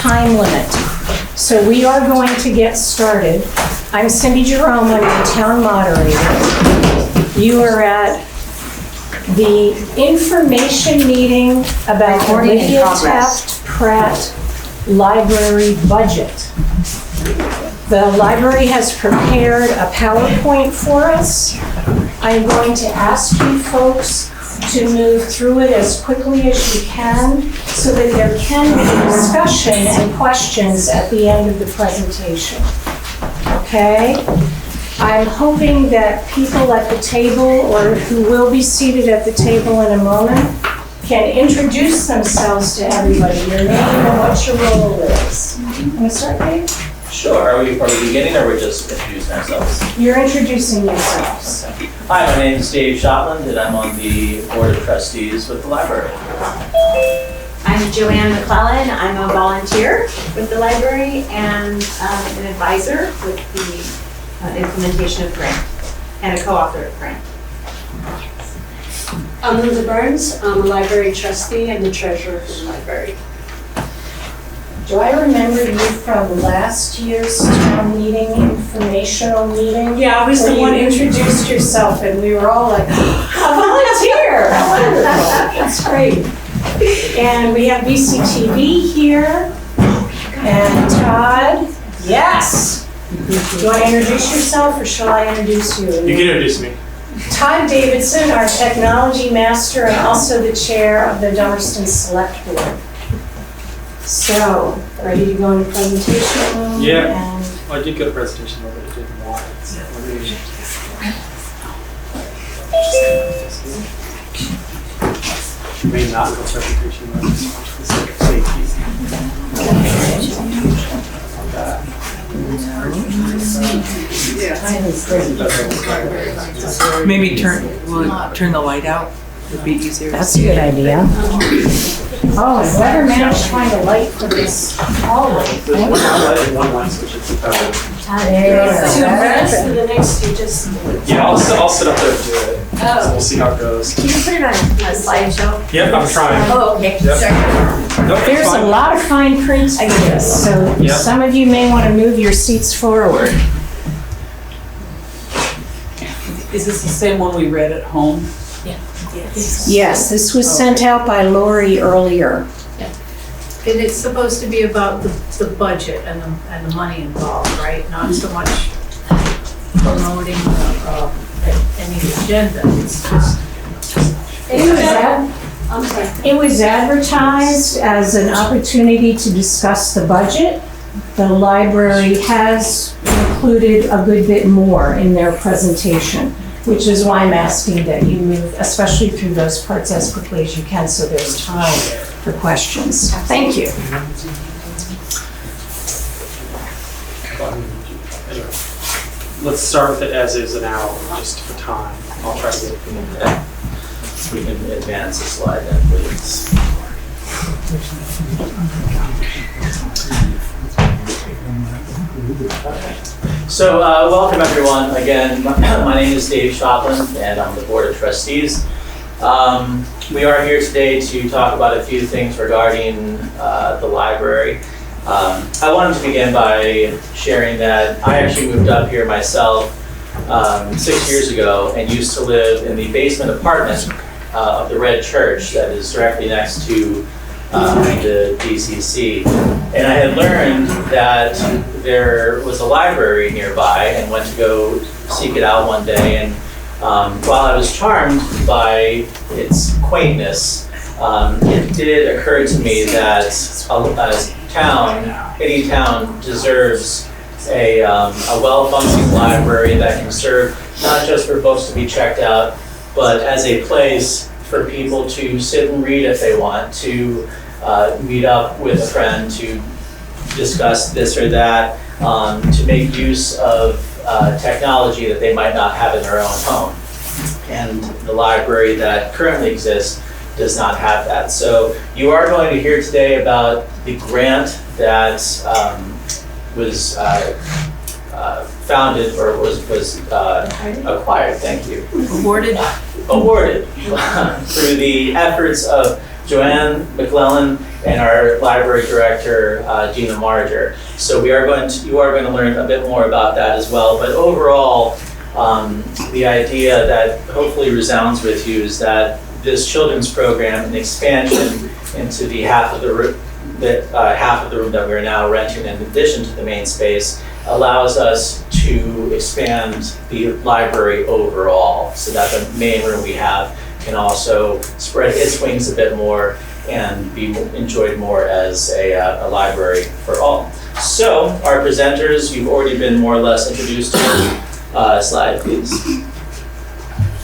time limit. So we are going to get started. I'm Cindy Jerome, I'm the town moderator. You are at the information meeting about the Lydia Taft Pratt Library budget. The library has prepared a PowerPoint for us. I'm going to ask you folks to move through it as quickly as you can so that there can be discussion and questions at the end of the presentation. Okay? I'm hoping that people at the table or who will be seated at the table in a moment can introduce themselves to everybody, your name and what your role is. Want to start, Dave? Sure. Are we beginning or we're just introducing ourselves? You're introducing yourselves. Okay. Hi, my name is Dave Shotland and I'm on the Board of Trustees with the library. I'm Joanne McClellan. I'm a volunteer with the library and an advisor with the implementation of grant and a co-author of grant. I'm Linda Burns. I'm a library trustee and the treasurer for the library. Do I remember you from last year's town meeting, informational meeting? Yeah, I was the one who introduced yourself and we were all like, a volunteer! Wonderful, that's great. And we have BCTV here and Todd. Yes! Do you want to introduce yourself or shall I introduce you? You can introduce me. Todd Davidson, our technology master and also the chair of the Dummerston Selectboard. So, ready to go into presentation? Yeah. And Well, I did go to presentation, but I didn't want it. So you may not go to presentation, but just watch the safety. Maybe turn the light out. Would be easier. that's a good idea. Oh, and better manage to find a light for this hallway. There's one light switch. It's There you So the go. rest of the next two just. yeah, I'll sit up there and do it. So we'll see how it goes. Can you put it on a slideshow? Yep, I'm trying. Oh, okay. Yep. Sorry. Nope, There's a fine. lot of fine print to this, so Yep. some of you may want to move your seats forward. Is this the same one we read at home? Yes, this was sent out by Lori earlier. And it's supposed to be about the budget and the money involved, right? Not so much promoting any agenda, it's just. It was advertised as an opportunity to discuss the budget. The library has included a good bit more in their presentation, which is why I'm asking that you move, especially through those parts as quickly as you can, so there's time for questions. Thank you. Anyway, let's start with it as is an hour, just for time. I'll try to get it. Okay. We can advance the slide then, please. Okay. So welcome everyone. Again, my name is Dave Shotland and I'm the Board of Trustees. We are here today to talk about a few things regarding the library. I wanted to begin by sharing that I actually moved up here myself 6 years ago and used to live in the basement apartment of the Red Church that is directly next to the DCC. And I had learned that there was a library nearby and went to go seek it out one day. And while I was charmed by its quaintness, it did occur to me that any town deserves a well-functioning library that can serve not just for books to be checked out, but as a place for people to sit and read if they want, to meet up with a friend, to discuss this or that, to make use of technology that they might not have in their own home. And the library that currently exists does not have that. So you are going to hear today about the grant that was founded or was acquired, thank you. Awarded? Awarded through the efforts of Joanne McClellan, and our library director, Gina Marger. So you are going to learn a bit more about that as well. But overall, the idea that hopefully resounds with you is that this children's program, an expansion into the half of the room that we're now renting in addition to the main space, allows us to expand the library overall so that the main room we have can also spread its wings a bit more and be enjoyed more as a library for all. So our presenters, you've already been more or less introduced to. Slide, please.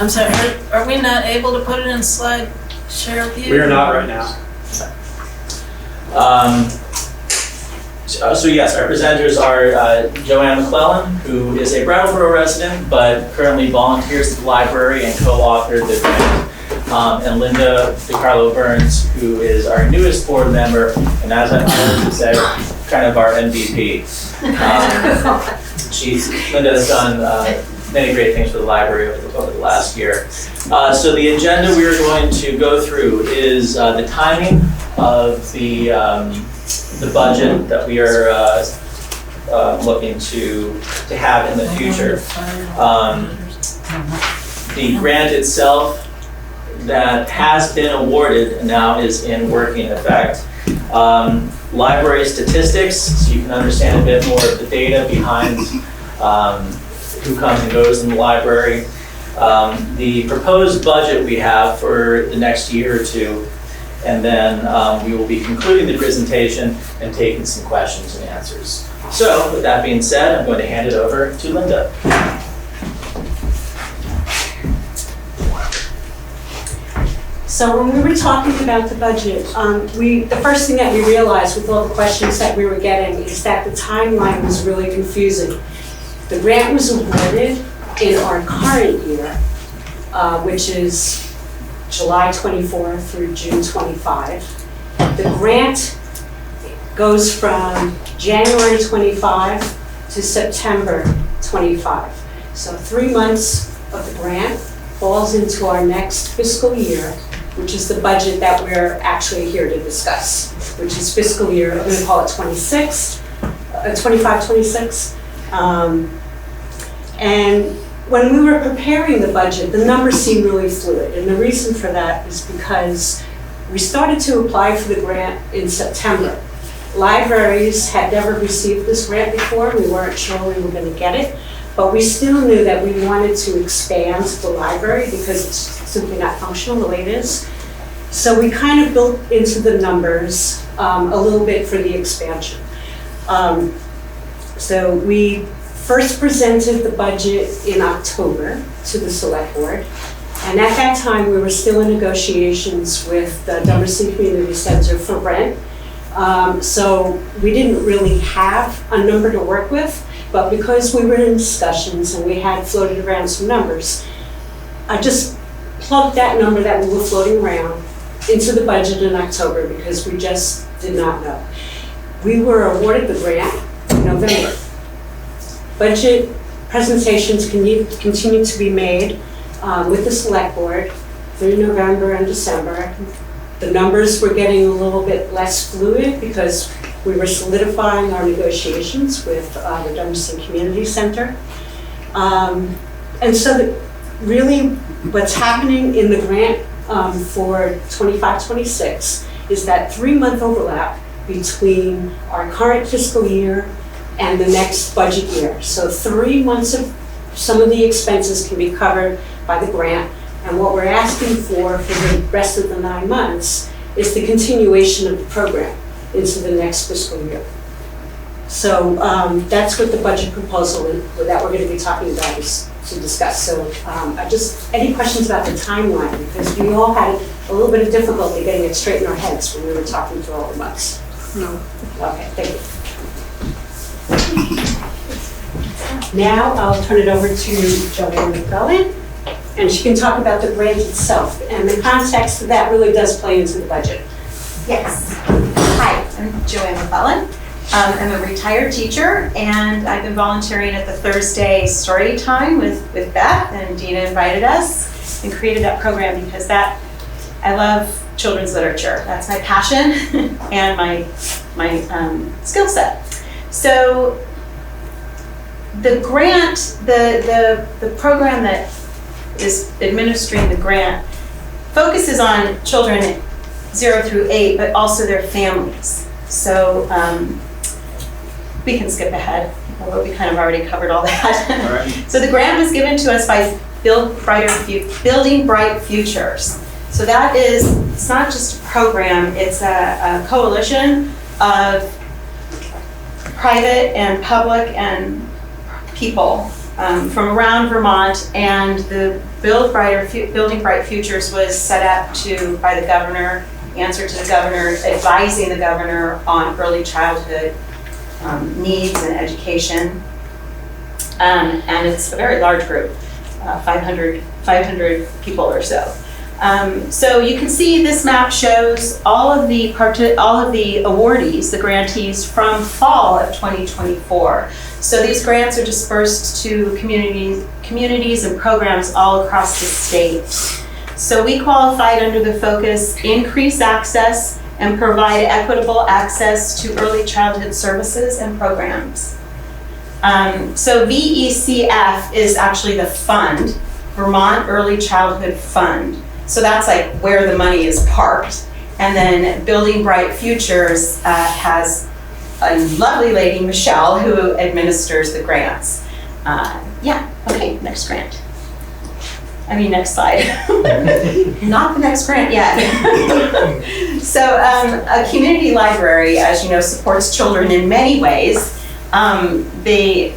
I'm sorry, are we not able to put it in slide share view? We are not right now. So yes, our presenters are Joanne McClellan, who is a Brattleboro resident, but currently volunteers at the library and co-authored the grant, and Linda DiCarlo Burns, who is our newest board member, and as I like to say, kind of our MVP. Linda has done many great things for the library over the last year. So the agenda we are going to go through is the timing of the budget that we are looking to have in the future. The grant itself that has been awarded and now is in working effect. Library statistics, so you can understand a bit more of the data behind who comes and goes in the library. The proposed budget we have for the next year or two, and then we will be concluding the presentation and taking some questions and answers. So with that being said, I'm going to hand it over to Linda. So when we were talking about the budget, the first thing that we realized with all the questions that we were getting is that the timeline was really confusing. The grant was awarded in our current year, which is July 24 through June 25. The grant goes from January 25 to September 25. So 3 months of the grant falls into our next fiscal year, which is the budget that we're actually here to discuss, which is fiscal year, I'm going to call it 25-26. And when we were preparing the budget, the numbers seemed really fluid. And the reason for that is because we started to apply for the grant in September. Libraries had never received this grant before. We weren't sure we were going to get it, but we still knew that we wanted to expand the library because it's simply not functional the way it is. So we kind of built into the numbers a little bit for the expansion. So we first presented the budget in October to the select board. And at that time, we were still in negotiations with the Dummerston Community Center for rent. So we didn't really have a number to work with, but because we were in discussions and we had floated around some numbers, I just plugged that number that we were floating around into the budget in October because we just did not know. We were awarded the grant in November. Budget presentations continue to be made with the select board through November and December. The numbers were getting a little bit less fluid because we were solidifying our negotiations with the Dummerston Community Center. And so really what's happening in the grant for 25-26 is that 3-month overlap between our current fiscal year and the next budget year. So 3 months of some of the expenses can be covered by the grant. And what we're asking for the rest of the 9 months is the continuation of the program into the next fiscal year. So that's what the budget proposal that we're going to be talking about is to discuss. So any questions about the timeline? Because we all had a little bit of difficulty getting it straight in our heads when we were talking through all the months. No. Okay, thank you. Now I'll turn it over to Joanne McClellan, and she can talk about the grant itself. And the context of that really does play into the budget. Yes. Hi, I'm Joanne McClellan. I'm a retired teacher, and I've been volunteering at the Thursday story time with Beth, and Dina invited us and created that program because I love children's literature. That's my passion and my skill set. So the grant, the program that is administering the grant focuses on children 0 through 8, but also their families. So we can skip ahead, although we kind of already covered all that. All right. So the grant was given to us by Building Bright Futures. So that is, it's not just a program, it's a coalition of private and public and people from around Vermont, and the Building Bright Futures was set up by the governor, answer to the governor, advising the governor on early childhood needs and education. And it's a very large group, 500 people or so. So you can see this map shows all of the awardees, the grantees from fall of 2024. So these grants are dispersed to communities and programs all across the state. So we qualified under the focus, increase access and provide equitable access to early childhood services and programs. So VECF is actually the fund, Vermont Early Childhood Fund. So that's like where the money is parked. And then Building Bright Futures has a lovely lady, Michelle, who administers the grants. Okay, next grant. Next slide. Not the next grant yet. So a community library, as you know, supports children in many ways. I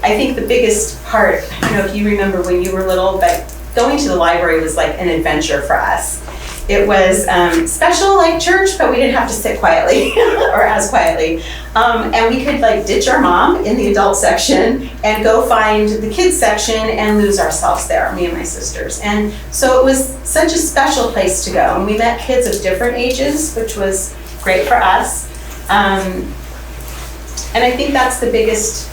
think the biggest part, I don't know if you remember when you were little, but going to the library was like an adventure for us. It was special like church, but we didn't have to sit quietly or as quietly. And we could like ditch our mom in the adult section and go find the kids section and lose ourselves there, me and my sisters. And so it was such a special place to go. And we met kids of different ages, which was great for us. And I think that's the biggest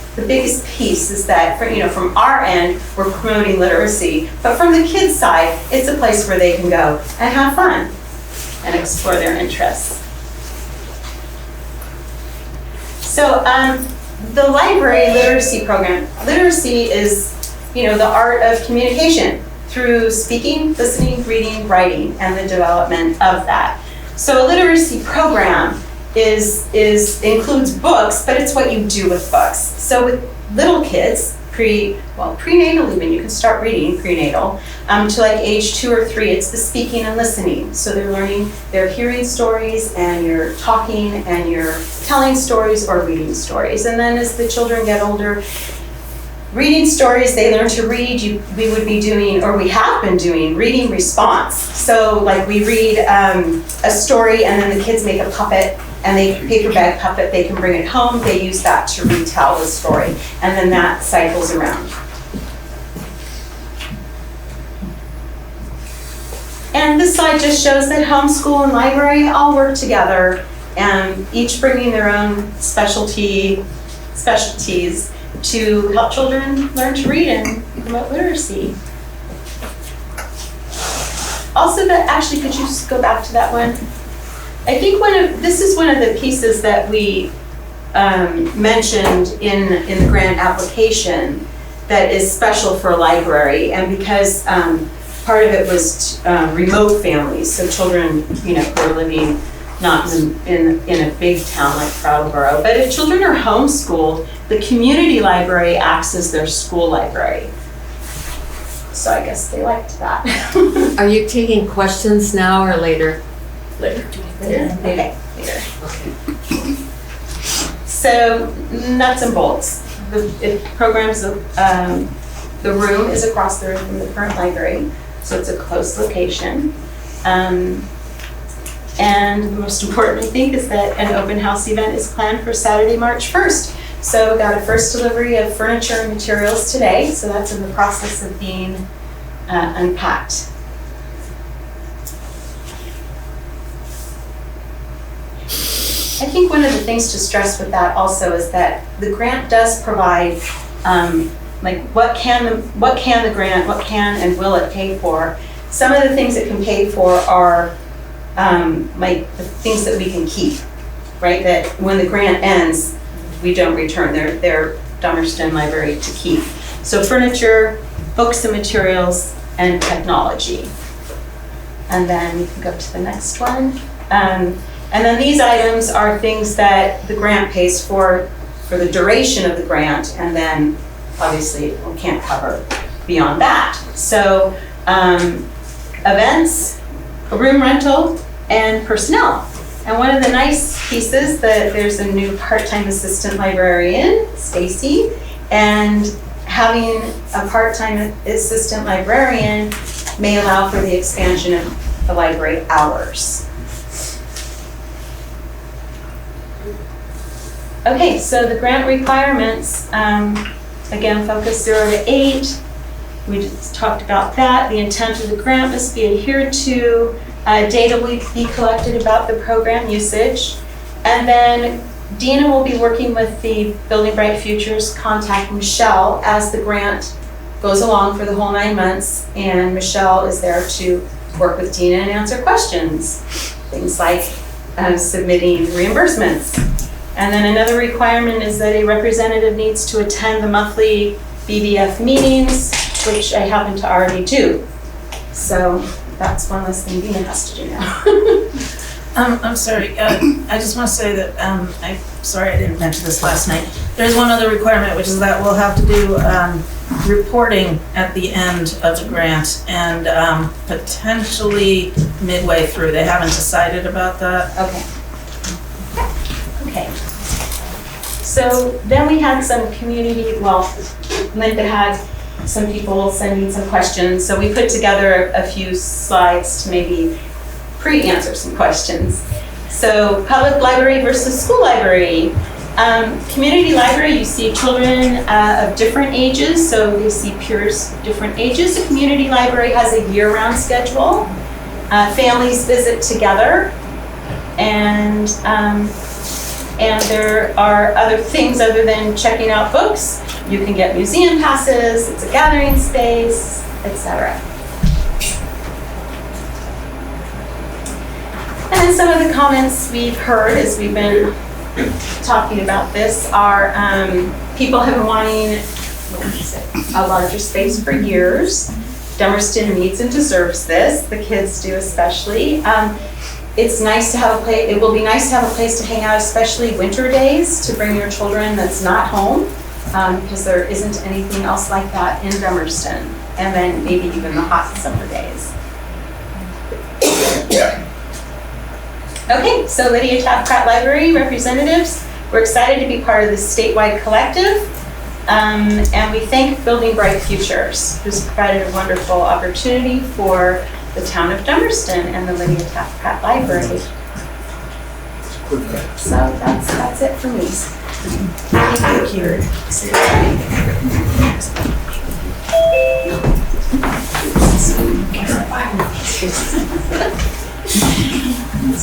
piece is that from our end, we're promoting literacy, but from the kids' side, it's a place where they can go and have fun and explore their interests. So the library literacy program, literacy is the art of communication through speaking, listening, reading, writing, and the development of that. So a literacy program includes books, but it's what you do with books. So with little kids, prenatal even, you can start reading prenatal, to like age 2 or 3, it's the speaking and listening. So they're hearing stories and you're talking and you're telling stories or reading stories. And then as the children get older, reading stories, they learn to read. We would be doing, or we have been doing, reading response. So like we read a story and then the kids make a puppet, and paper bag puppet, they can bring it home, they use that to retell the story, and then that cycles around. And this slide just shows that homeschool and library all work together, and each bringing their own specialties to help children learn to read and promote literacy. Also, actually, could you just go back to that one? I think this is one of the pieces that we mentioned in the grant application that is special for a library, and because part of it was remote families, so children who are living not in a big town like Brattleboro, but if children are homeschooled, the community library acts as their school library. So I guess they liked that. Are you taking questions now or later? Later. Okay, later. So nuts and bolts. The room is across the room from the current library, so it's a close location. And the most important, I think, is that an open house event is planned for Saturday, March 1st. So we got a first delivery of furniture and materials today, so that's in the process of being unpacked. I think one of the things to stress with that also is that the grant does provide, what can the grant, what can and will it pay for? Some of the things it can pay for are like the things that we can keep, right? That when the grant ends, we don't return. They're Dummerston Library to keep. So furniture, books and materials, and technology. And then you can go to the next one. And then these items are things that the grant pays for the duration of the grant, and then obviously we can't cover beyond that. So events, a room rental, and personnel. And one of the nice pieces that there's a new part-time assistant librarian, Stacy, and having a part-time assistant librarian may allow for the expansion of the library hours. Okay, so the grant requirements, again, focus 0 to 8. We just talked about that. The intent of the grant must be adhered to. Data will be collected about the program usage. And then Dina will be working with the Building Bright Futures contact Michelle as the grant goes along for the whole 9 months. And Michelle is there to work with Dina and answer questions. Things like submitting reimbursements. And then another requirement is that a representative needs to attend the monthly BBF meetings, which I happen to already do. So that's one less thing Dina has to do now. I'm sorry, I just want to say that, I'm sorry I didn't mention this last night. There's one other requirement, which is that we'll have to do reporting at the end of the grant and potentially midway through. They haven't decided about that. Okay. So then we had some community, Linda had some people sending some questions. So we put together a few slides to maybe pre-answer some questions. So public library versus school library. Community library, you see children of different ages, so you see peers of different ages. The community library has a year-round schedule. Families visit together, and there are other things other than checking out books. You can get museum passes, it's a gathering space, etc. And then some of the comments we've heard as we've been talking about this are people have been wanting a larger space for years. Dummerston needs and deserves this, the kids do especially. It's nice to have a place, it will be nice to have a place to hang out, especially winter days, to bring your children that's not home, because there isn't anything else like that in Dummerston, and then maybe even the hot summer days. Okay, so Lydia Taft-Pratt Library representatives, we're excited to be part of this statewide collective, and we thank Building Bright Futures, who's provided a wonderful opportunity for the town of Dummerston and the Lydia Taft-Pratt Library. So that's it for me. Thank you.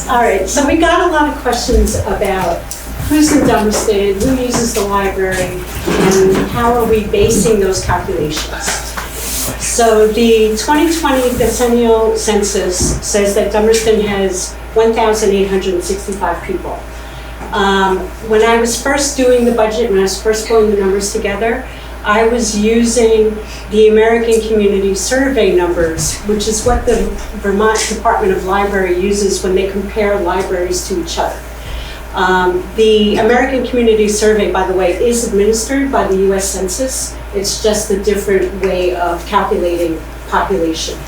All right, so we got a lot of questions about who's in Dummerston, who uses the library, and how are we basing those calculations. So the 2020 decennial census says that Dummerston has 1,865 people. When I was first doing the budget, when I was first pulling the numbers together, I was using the American Community Survey numbers, which is what the Vermont Department of Library uses when they compare libraries to each other. The American Community Survey, by the way, is administered by the US Census. It's just a different way of calculating population.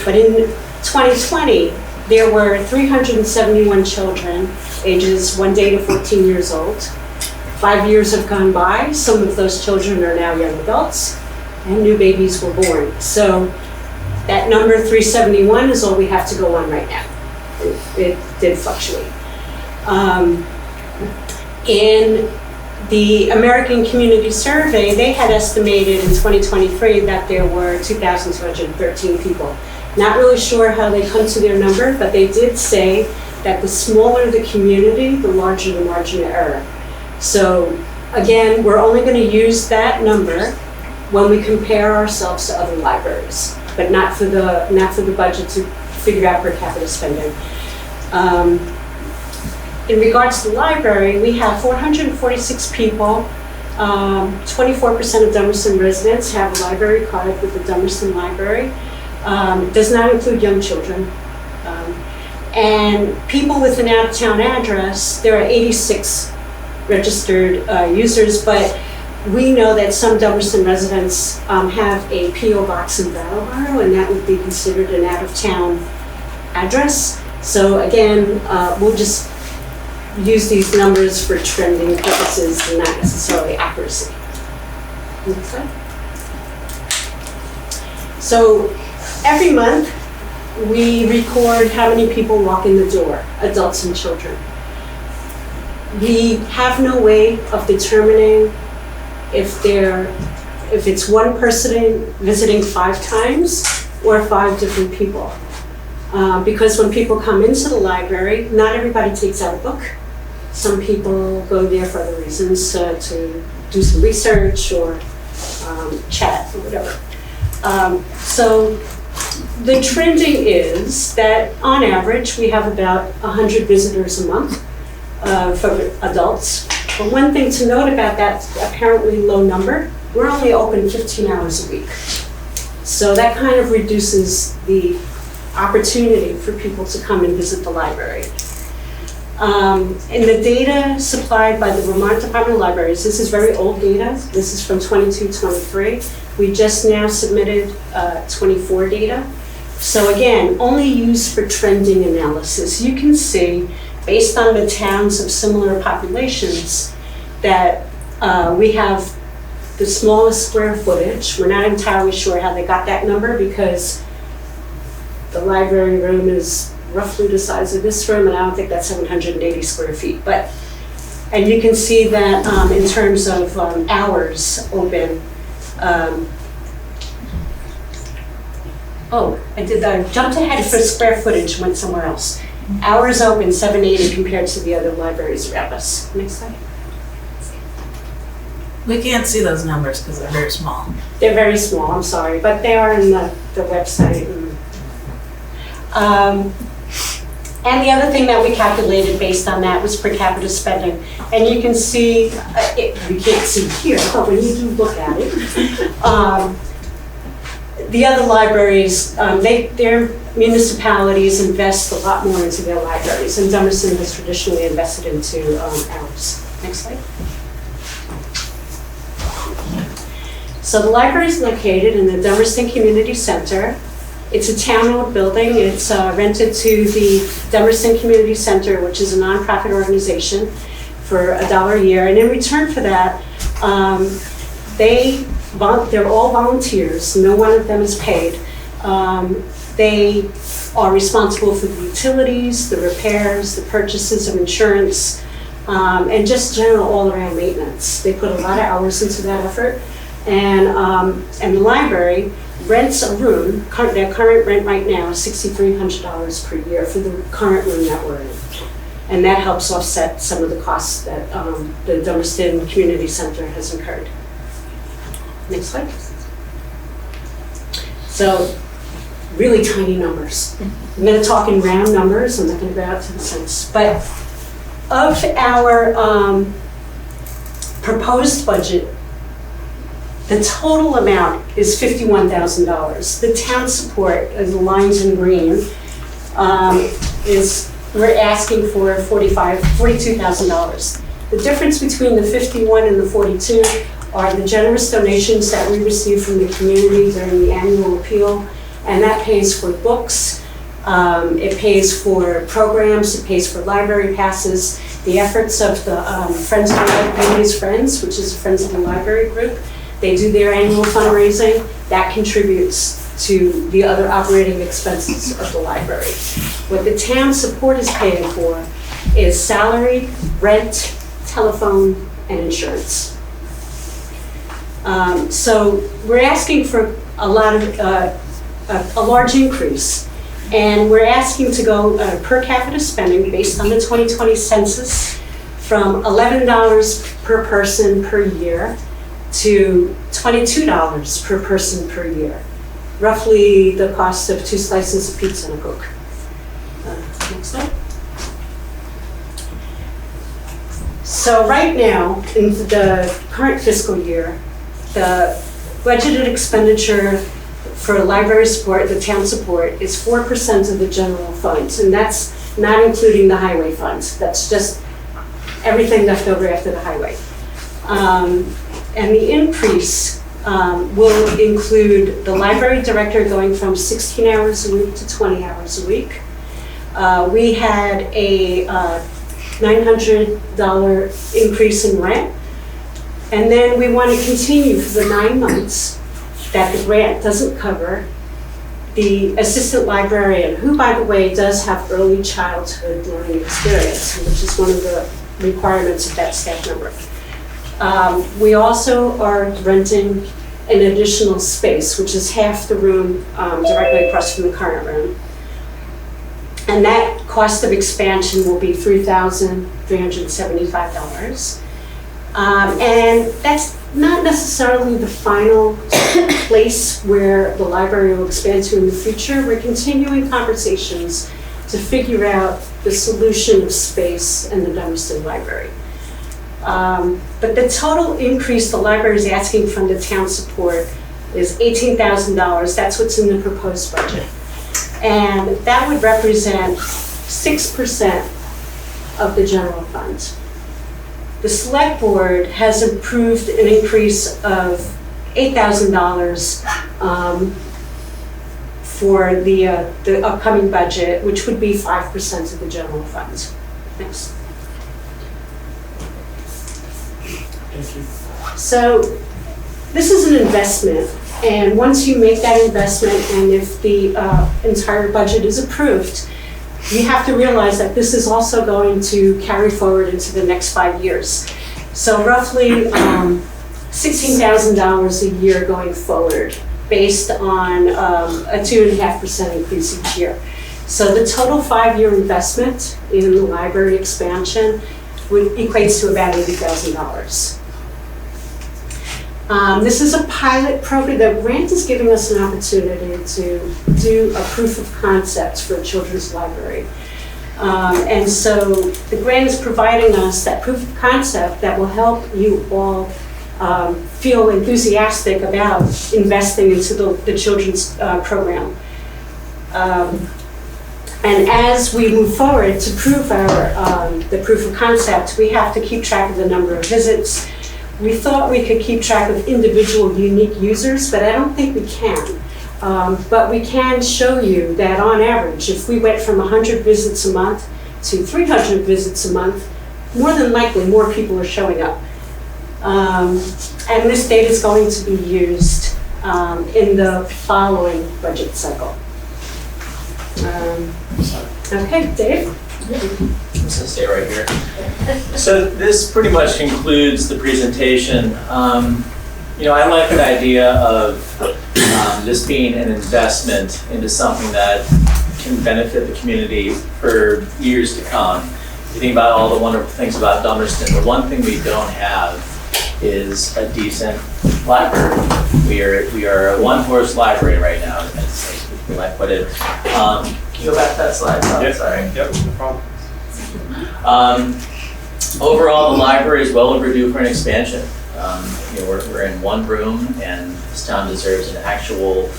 But in 2020, there were 371 children, ages 1 day to 14 years old. 5 years have gone by. Some of those children are now young adults, and new babies were born. So that number 371 is all we have to go on right now. It did fluctuate. In the American Community Survey, they had estimated in 2023 that there were 2,213 people. Not really sure how they come to their number, but they did say that the smaller the community, the larger the margin of error. So again, we're only going to use that number when we compare ourselves to other libraries, but not for the budget to figure out per capita spending. In regards to the library, we have 446 people. 24% of Dummerston residents have a library card with the Dummerston Library. Does not include young children. And people with an out-of-town address, there are 86 registered users, but we know that some Dummerston residents have a P.O. box in Brattleboro, and that would be considered an out-of-town address. So again, we'll just use these numbers for trending purposes and not necessarily accuracy. Next slide. So every month, we record how many people walk in the door, adults and children. We have no way of determining if it's one person visiting 5 times or 5 different people. Because when people come into the library, not everybody takes out a book. Some people go there for other reasons, to do some research or chat or whatever. So the trending is that on average, we have about 100 visitors a month for adults. But one thing to note about that apparently low number, we're only open 15 hours a week. So that kind of reduces the opportunity for people to come and visit the library. In the data supplied by the Vermont Department of Libraries, this is very old data. This is from 22-23. We just now submitted 24 data. So again, only used for trending analysis. You can see, based on the towns of similar populations, that we have the smallest square footage. We're not entirely sure how they got that number because the library room is roughly the size of this room, and I don't think that's 780 square feet. And you can see that in terms of hours open. I jumped ahead for square footage, went somewhere else. Hours open, 780 compared to the other libraries around us. Next slide. We can't see those numbers because they're very small. They're very small, I'm sorry, but they are in the website. And the other thing that we calculated based on that was per capita spending. And you can see, you can't see here, but when you do look at it, the other libraries, their municipalities invest a lot more into their libraries, and Dummerston has traditionally invested into ours. Next slide. So the library is located in the Dummerston Community Center. It's a town-owned building. It's rented to the Dummerston Community Center, which is a nonprofit organization, for $1 a year. And in return for that, they're all volunteers. No one of them is paid. They are responsible for the utilities, the repairs, the purchases of insurance, and just general all-around maintenance. They put a lot of hours into that effort. And the library rents a room. Their current rent right now is $6,300 per year for the current room that we're in. And that helps offset some of the costs that the Dummerston Community Center has incurred. Next slide. So, really tiny numbers. I'm going to talk in round numbers. I'm not going to go out to the cents. But of our proposed budget, the total amount is $51,000. The town support, as the lines in green, we're asking for $42,000. The difference between the 51 and the 42 are the generous donations that we receive from the community during the annual appeal, and that pays for books, it pays for programs, it pays for library passes, the efforts of the Friends of the Library's Friends, which is Friends of the Library group. They do their annual fundraising. That contributes to the other operating expenses of the library. What the town support is paying for is salary, rent, telephone, and insurance. So we're asking for a large increase, and we're asking to go per capita spending based on the 2020 census from $11 per person per year to $22 per person per year, roughly the cost of 2 slices of pizza and a Coke. Next slide. So right now, in the current fiscal year, the budgeted expenditure for library support, the town support, is 4% of the general funds, and that's not including the highway funds. That's just everything left over after the highway. And the increase will include the library director going from 16 hours a week to 20 hours a week. We had a $900 increase in rent. And then we want to continue for the 9 months that the grant doesn't cover the assistant librarian, who, by the way, does have early childhood learning experience, which is one of the requirements of that staff member. We also are renting an additional space, which is half the room directly across from the current room. And that cost of expansion will be $3,375. And that's not necessarily the final place where the library will expand to in the future. We're continuing conversations to figure out the solution of space in the Dummerston Library. But the total increase the library is asking from the town support is $18,000. That's what's in the proposed budget. And that would represent 6% of the general fund. The select board has approved an increase of $8,000 for the upcoming budget, which would be 5% of the general fund. Next. Thank you. So this is an investment, and once you make that investment, and if the entire budget is approved, you have to realize that this is also going to carry forward into the next 5 years. So roughly $16,000 a year going forward, based on a 2.5% increase each year. So the total 5-year investment in the library expansion equates to about $80,000. This is a pilot program. The grant is giving us an opportunity to do a proof of concept for a children's library. And so the grant is providing us that proof of concept that will help you all feel enthusiastic about investing into the children's program. And as we move forward to prove the proof of concept, we have to keep track of the number of visits. We thought we could keep track of individual unique users, but I don't think we can. But we can show you that on average, if we went from 100 visits a month to 300 visits a month, more than likely more people are showing up. And this data is going to be used in the following budget cycle. Okay, Dave? I'm just gonna stay right here. So this pretty much concludes the presentation. You know, I like the idea of this being an investment into something that can benefit the community for years to come. If you think about all the wonderful things about Dummerston, the one thing we don't have is a decent library. We are a one-horse library right now, as we might put it. Can you go back to that slide? Oh, Yep. Sorry. Yep, no problem. Overall, the library is well overdue for an expansion. You know, we're in one room, and this town deserves an actual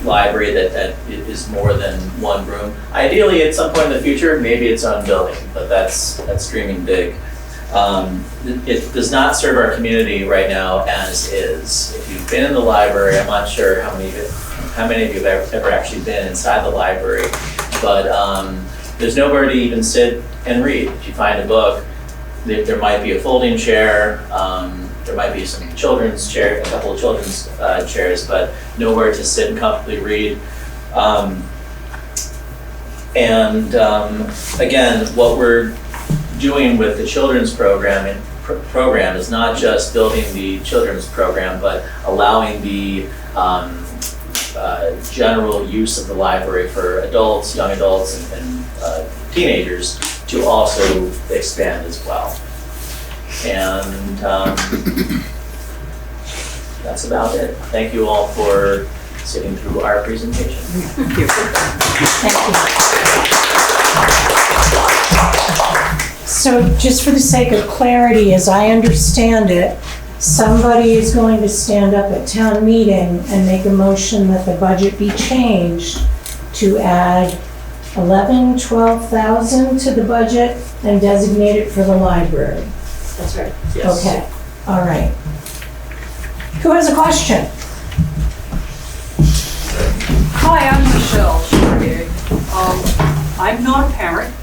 library that is more than one room. Ideally, at some point in the future, maybe its own building, but that's dreaming big. It does not serve our community right now as is. If you've been in the library, I'm not sure how many of you have ever actually been inside the library, but there's nowhere to even sit and read. If you find a book, there might be a folding chair, there might be some children's chair, a couple of children's chairs, but nowhere to sit and comfortably read. Again, what we're doing with the children's program is not just building the children's program, but allowing the general use of the library for adults, young adults, and teenagers to also expand as well. And that's about it. Thank you all for sitting through our presentation. Thank you. Thank you. So just for the sake of clarity, as I understand it, somebody is going to stand up at town meeting and make a motion that the budget be changed to add 11, 12,000 to the budget and designate it for the library. That's right. Okay, all right. Who has a question? Hi, I'm Michelle Chartier. I'm not a parent,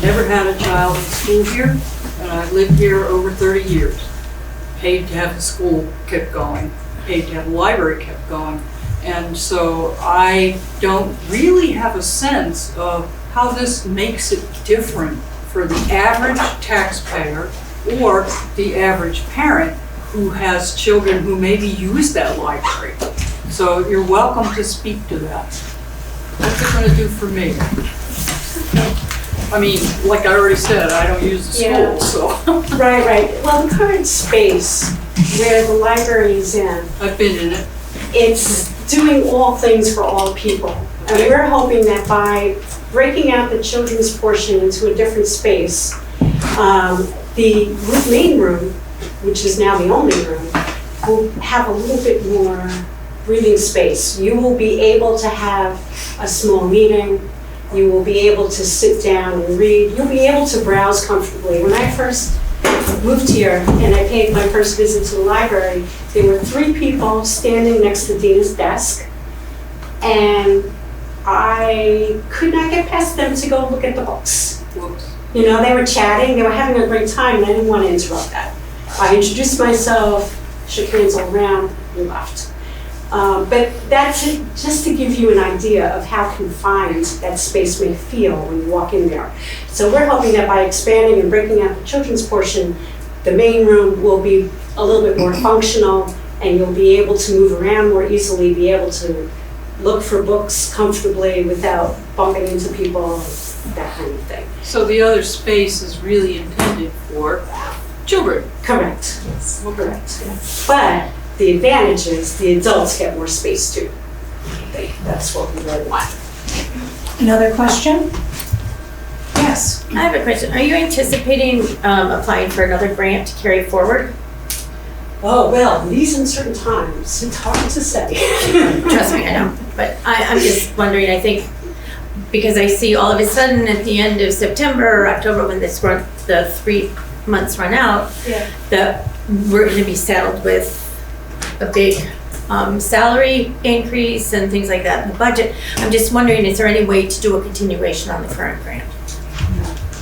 never had a child in school here, and I've lived here over 30 years. Paid to have the school kept going, paid to have the library kept going. And so I don't really have a sense of how this makes it different for the average taxpayer or the average parent who has children who maybe use that library. So you're welcome to speak to that. What's it gonna do for me? I mean, like I already said, I don't use the Yeah. school, so Right. Well, the current space where the library is in, I've been in it. it's doing all things for all people. And we're hoping that by breaking out the children's portion into a different space, the main room, which is now the only room, will have a little bit more breathing space. You will be able to have a small meeting. You will be able to sit down and read. You'll be able to browse comfortably. When I first moved here and I paid my first visit to the library, there were 3 people standing next to Dina's desk, and I could not get past them to go look at the books. Whoops. You know, they were chatting, they were having a great time, and I didn't want to interrupt that. I introduced myself, shook hands all around, and left. But that's just to give you an idea of how confined that space may feel when you walk in there. So we're hoping that by expanding and breaking out the children's portion, the main room will be a little bit more functional, and you'll be able to move around more easily, be able to look for books comfortably without bumping into people, that kind of thing. So the other space is really intended for children. Correct. Correct. But the advantage is the adults get more space too. That's what we really want. Another question? Yes. I have a question. Are you anticipating applying for another grant to carry forward? Oh, well, these uncertain times, it's hard to say. Trust me, I know. But I'm just wondering, I think, because I see all of a sudden at the end of September or October when the 3 months run out, Yeah. that we're going to be saddled with a big salary increase and things like that in the budget. I'm just wondering, is there any way to do a continuation on the current grant?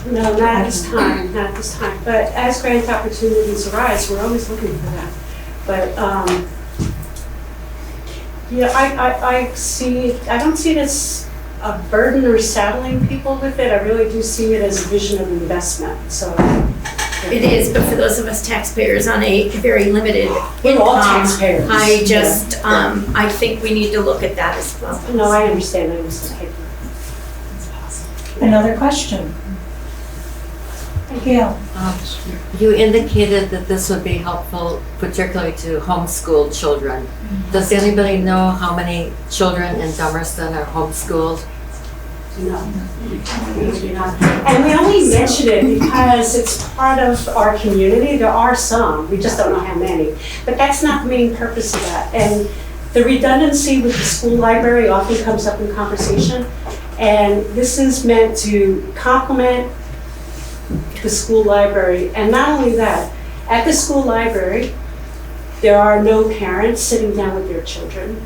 No, not at this time, not at this time. But as grant opportunities arise, we're always looking for that. But, yeah, I don't see it as a burden or saddling people with it. I really do see it as a vision of investment, so. It is, but for those of us taxpayers on a very limited We're all income, taxpayers. I just, I think we need to look at that as well. No, I understand. Another question? Gail? You indicated that this would be helpful, particularly to homeschooled children. Does anybody know how many children in Dummerston are homeschooled? No. And we only mention it because it's part of our community. There are some, we just don't know how many. But that's not the main purpose of that. And the redundancy with the school library often comes up in conversation. And this is meant to complement the school library. And not only that, at the school library, there are no parents sitting down with their children.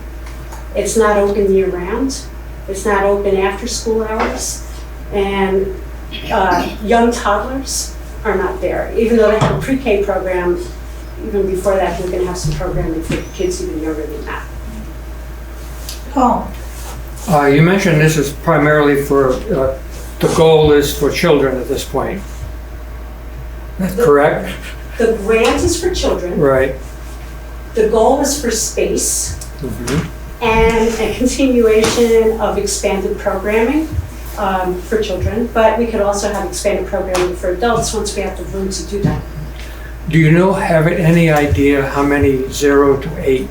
It's not open year-round. It's not open after school hours. And young toddlers are not there. Even though they have a pre-K program, even before that, we're going to have some programming for kids even younger than that. Paul? You mentioned this is primarily for, the goal is for children at this point. That's correct? The grant is for children. Right. The goal is for space Mhm. and a continuation of expanded programming for children. But we could also have expanded programming for adults once we have the room to do that. Do you have any idea how many 0 to 8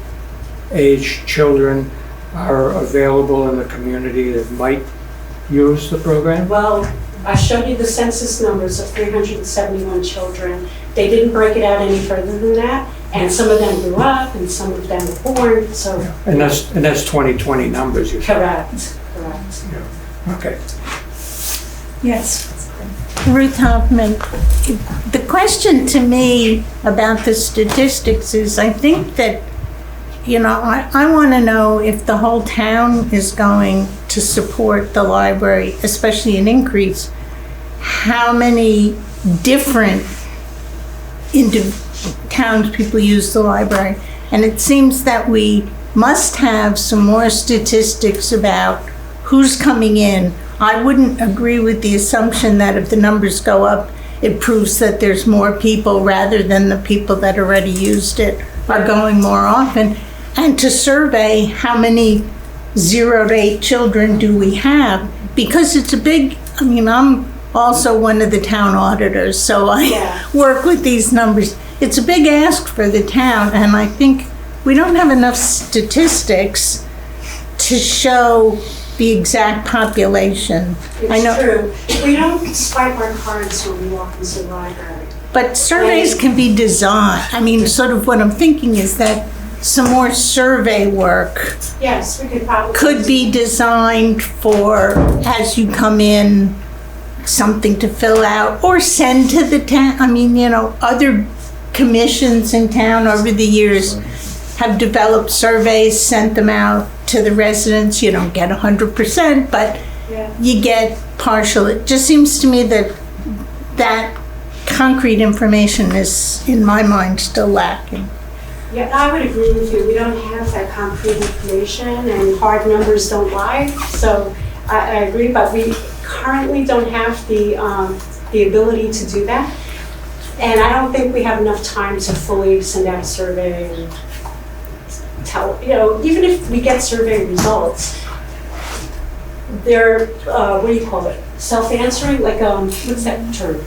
age children are available in the community that might use the program? Well, I showed you the census numbers of 371 children. They didn't break it out any further than that, and some of them grew up, and some of them were born, so. And that's 2020 numbers you said? Correct. Okay. Yes. Ruth Hoffman, the question to me about the statistics is, I think that, I want to know if the whole town is going to support the library, especially an increase, how many different townspeople use the library. And it seems that we must have some more statistics about who's coming in. I wouldn't agree with the assumption that if the numbers go up, it proves that there's more people rather than the people that already used it are going more often. And to survey how many 0 to 8 children do we have, because it's a big, I'm also one of the town auditors, so I work with these numbers. It's a big ask for the town, and I think we don't have enough statistics to show the exact population. It's true. We don't swipe our cards when we walk into the library. But surveys can be designed. Sort of what I'm thinking is that some more survey work Yes, we could probably. could be designed for, as you come in, something to fill out or send to the town. Other commissions in town over the years have developed surveys, sent them out to the residents. You don't get 100%, but you get partial. It just seems to me that concrete information is, in my mind, still lacking. Yeah, I would agree with you. We don't have that concrete information, and hard numbers don't lie. So I agree, but we currently don't have the ability to do that. And I don't think we have enough time to fully send out a survey and tell, even if we get survey results, they're, what do you call it? Self-answering? Like, what's that term?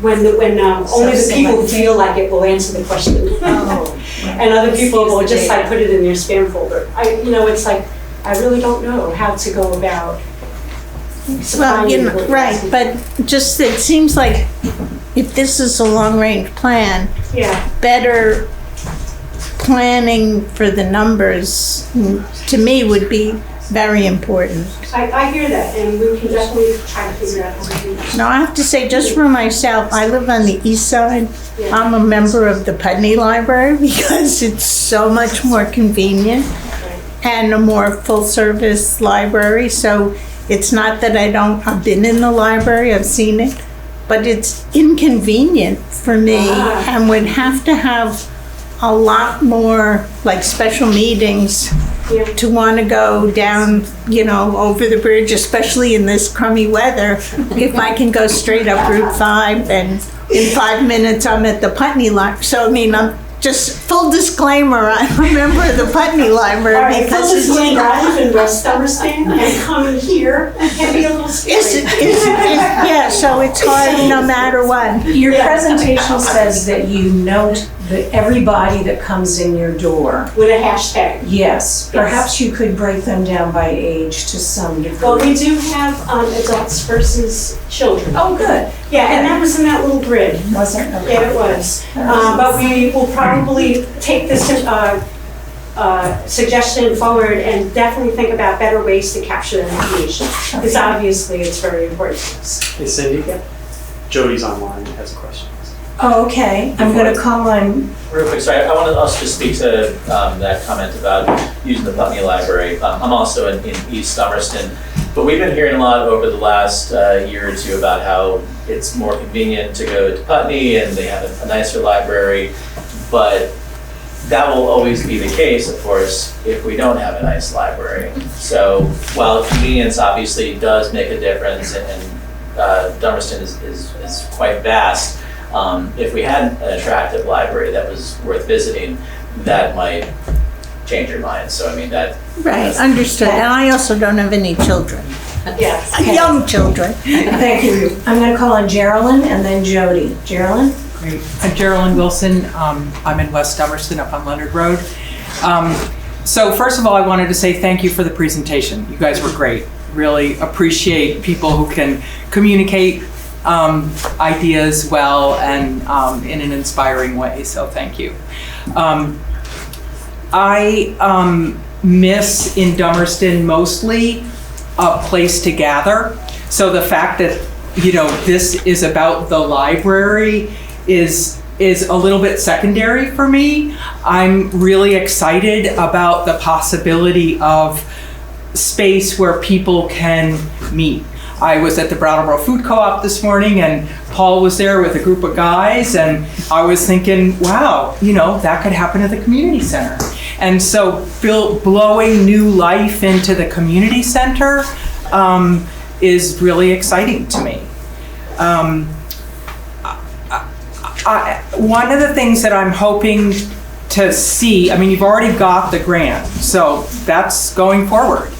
When only the people who feel like it will answer the question. And other people will just put it in their spam folder. It's like, I really don't know how to go about. Well, right, but just, it seems like if this is a long-range plan, better planning for the numbers, to me, would be very important. I hear that, and we can definitely try to figure out how to do that. Now, I have to say, just for myself, I live on the east side. I'm a member of the Putney Library because it's so much more convenient and a more full-service library. So it's not that I've been in the library, I've seen it, but it's inconvenient for me and would have to have a lot more like special meetings to want to go down, over the bridge, especially in this crummy weather. If I can go straight up Route 5 and in 5 minutes I'm at the Putney Library. So, I'm just full disclaimer, I'm a member of the Putney Library because it's I live in West Dummerston and coming here can be a little scary. So it's hard no matter what. Your presentation says that you note everybody that comes in your door. With a hashtag. Yes. Perhaps you could break them down by age to some degree. Well, we do have adults versus children. Oh, good. Yeah, and that was in that little grid. Was it? Okay. Yeah, it was. But we will probably take this suggestion forward and definitely think about better ways to capture that information. Because obviously it's very important to us. Hey, Cindy? Jody's online and has a question. Oh, okay. I'm going to call on. Real quick, sorry, I wanted us to speak to that comment about using the Putney Library. I'm also in East Dummerston, but we've been hearing a lot over the last year or two about how it's more convenient to go to Putney and they have a nicer library, but that will always be the case, of course, if we don't have a nice library. So while convenience obviously does make a difference, and Dummerston is quite vast, if we had an attractive library that was worth visiting, that might change your mind. So that. Right, understood. And I also don't have any children. Yes. Young children. Thank you. I'm going to call on Geraldine and then Jody. Geraldine? Great. I'm Geraldine Wilson. I'm in West Dummerston up on Leonard Road. So first of all, I wanted to say thank you for the presentation. You guys were great. really appreciate people who can communicate ideas well and in an inspiring way, so thank you. I miss in Dummerston mostly a place to gather. So the fact that, you know, this is about the library is a little bit secondary for me. I'm really excited about the possibility of space where people can meet. I was at the Brattleboro Food Co-op this morning and Paul was there with a group of guys, and I was thinking, wow, you know, that could happen at the community center. And so blowing new life into the community center is really exciting to me. One of the things that I'm hoping to see, I mean, you've already got the grant, so that's going forward.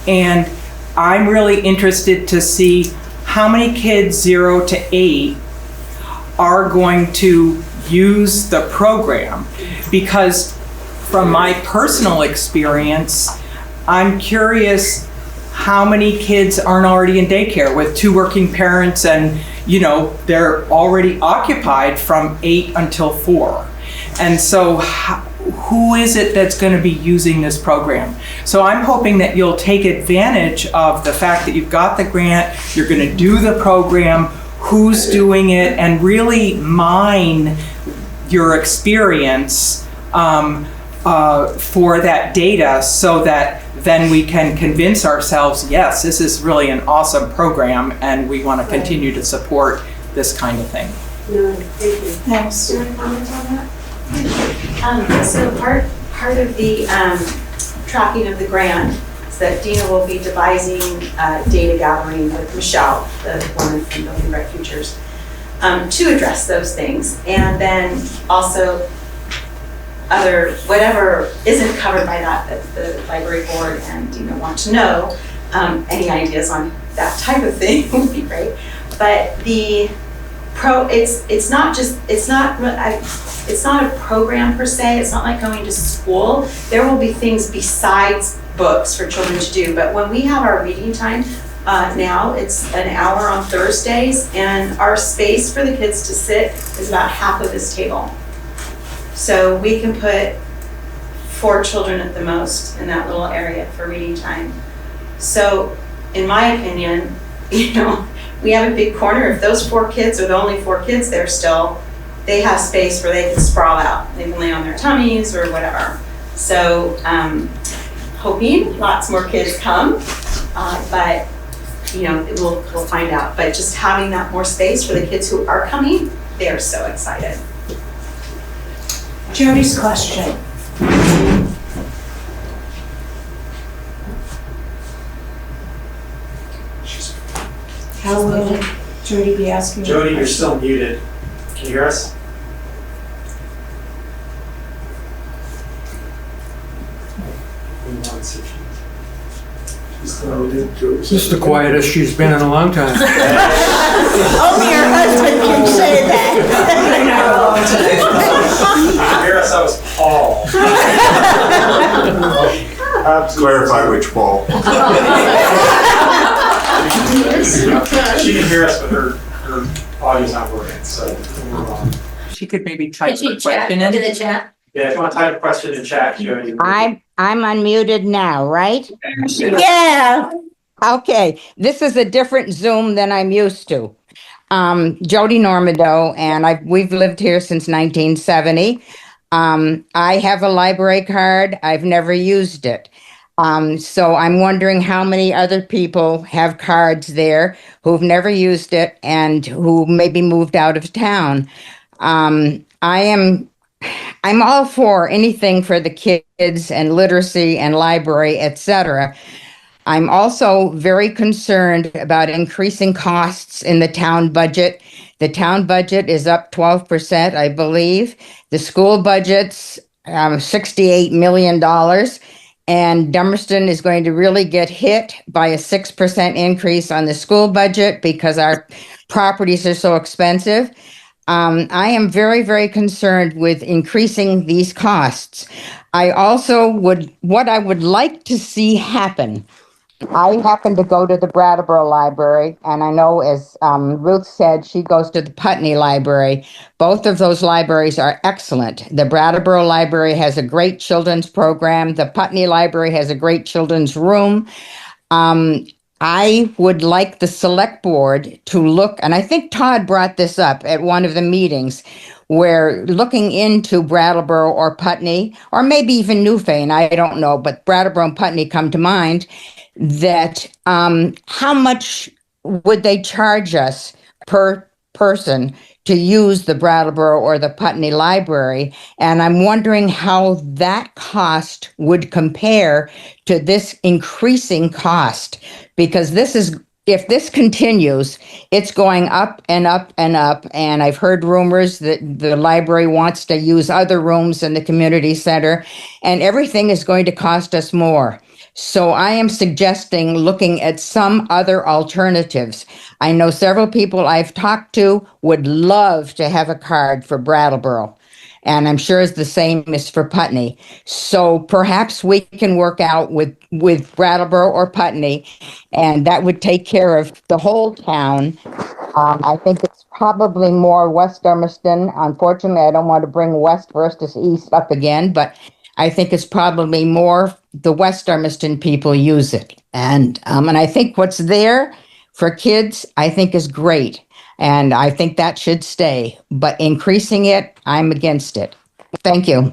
And I'm really interested to see how many kids 0 to 8 are going to use the program, because from my personal experience, I'm curious how many kids aren't already in daycare with 2 working parents, and you know, they're already occupied from 8 until 4. And so who is it that's going to be using this program? So I'm hoping that you'll take advantage of the fact that you've got the grant, you're going to do the program, who's doing it, and really mine your experience for that data, so that then we can convince ourselves, yes, this is really an awesome program and we want to continue to support this kind of thing. No, thank you. Thanks. Do you want to comment on that? So part of the tracking of the grant is that Dina will be devising data gathering with Michelle, the woman from Building Bright Futures, to address those things, and then also whatever isn't covered by that the library board and Dina want to know. Any ideas on that type of thing would be great. But it's not a program per se. It's not like going to school. There will be things besides books for children to do. But when we have our reading time, now it's an hour on Thursdays, and our space for the kids to sit is about half of this table. So we can put 4 children at the most in that little area for reading time. So in my opinion, you know, we have a big corner. If those 4 kids are the only 4 kids there still, they have space where they can sprawl out. They can lay on their tummies or whatever. So hoping lots more kids come, but you know, we'll find out. But just having that more space for the kids who are coming, they are so excited. Jody's question. How will Jody be asking? Jody, you're still muted. Can you hear us? This is the quietest she's been in a long time. Only her husband can say that. You can hear us, that was Paul. Clarify which Paul. She can hear us, but her audio's not working, so we'll move on. She could maybe type Did a you chat question into in. the chat? Yeah, if you want to type a question in chat, Jody. I'm unmuted now, right? Yeah. Okay, this is a different Zoom than I'm used to. Jody Normando, and we've lived here since 1970. I have a library card. I've never used it. So I'm wondering how many other people have cards there who've never used it and who maybe moved out of town. I'm all for anything for the kids and literacy and library, etc. I'm also very concerned about increasing costs in the town budget. The town budget is up 12%, I believe. The school budget's $68 million. And Dummerston is going to really get hit by a 6% increase on the school budget because our properties are so expensive. I am very, very concerned with increasing these costs. I also what I would like to see happen I happen to go to the Brattleboro Library, and I know, as Ruth said, she goes to the Putney Library. Both of those libraries are excellent. The Brattleboro Library has a great children's program. The Putney Library has a great children's room. I would like the select board to look, and I think Todd brought this up at one of the meetings, where looking into Brattleboro or Putney, or maybe even Newfane, I don't know, but Brattleboro and Putney come to mind, that how much would they charge us per person to use the Brattleboro or the Putney Library? And I'm wondering how that cost would compare to this increasing cost, because if this continues, it's going up and up and up. And I've heard rumors that the library wants to use other rooms in the community center, and everything is going to cost us more. So I am suggesting looking at some other alternatives. I know several people I've talked to would love to have a card for Brattleboro, and I'm sure it's the same as for Putney. So perhaps we can work out with Brattleboro or Putney, and that would take care of the whole town. I think it's probably more West Dummerston. Unfortunately, I don't want to bring West versus East up again, but I think it's probably more the West Dummerston people use it. And I think what's there for kids, I think is great. And I think that should stay. But increasing it, I'm against it. Thank you.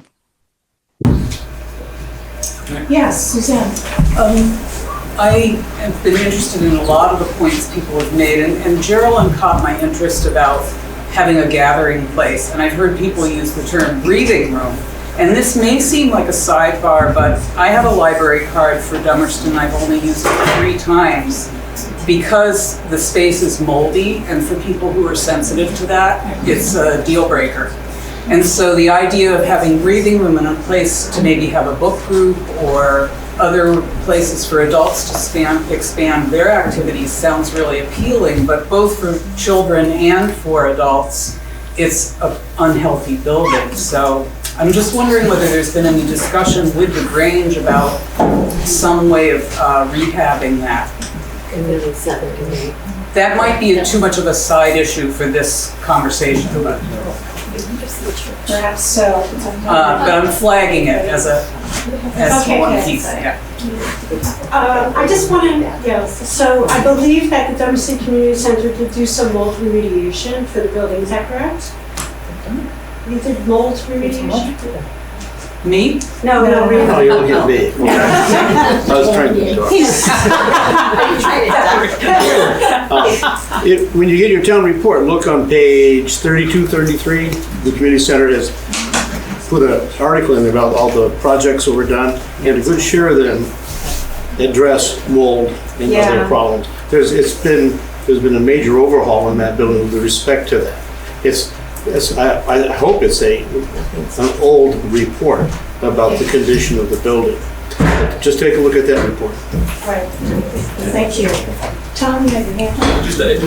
Yes, Suzanne. I have been interested in a lot of the points people have made, and Geraldine caught my interest about having a gathering place. And I've heard people use the term breathing room. And this may seem like a sidebar, but I have a library card for Dummerston. I've only used it 3 times because the space is moldy, and for people who are sensitive to that, it's a deal breaker. And so the idea of having breathing room and a place to maybe have a book group or other places for adults to expand their activities sounds really appealing, but both for children and for adults, it's an unhealthy building. So I'm just wondering whether there's been any discussion with the Grange about some way of rehabbing that. That might be too much of a side issue for this conversation, but Perhaps so. but I'm flagging it as Okay, one yes. piece. Yeah. I just want to, so I believe that the Dummerston Community Center did do some mold remediation for the building, is that correct? You did mold remediation? Me? No, really. Oh, you're looking at me. I was trying to talk. When you get your town report, look on page 32, 33. The community center has put an article in about all the projects that were done, and a good share of them address mold and other problems. There's been a major overhaul in that building with respect to that. I hope it's an old report about the condition of the building. Just take a look at that report. Right. Thank you. Tom, you have your hand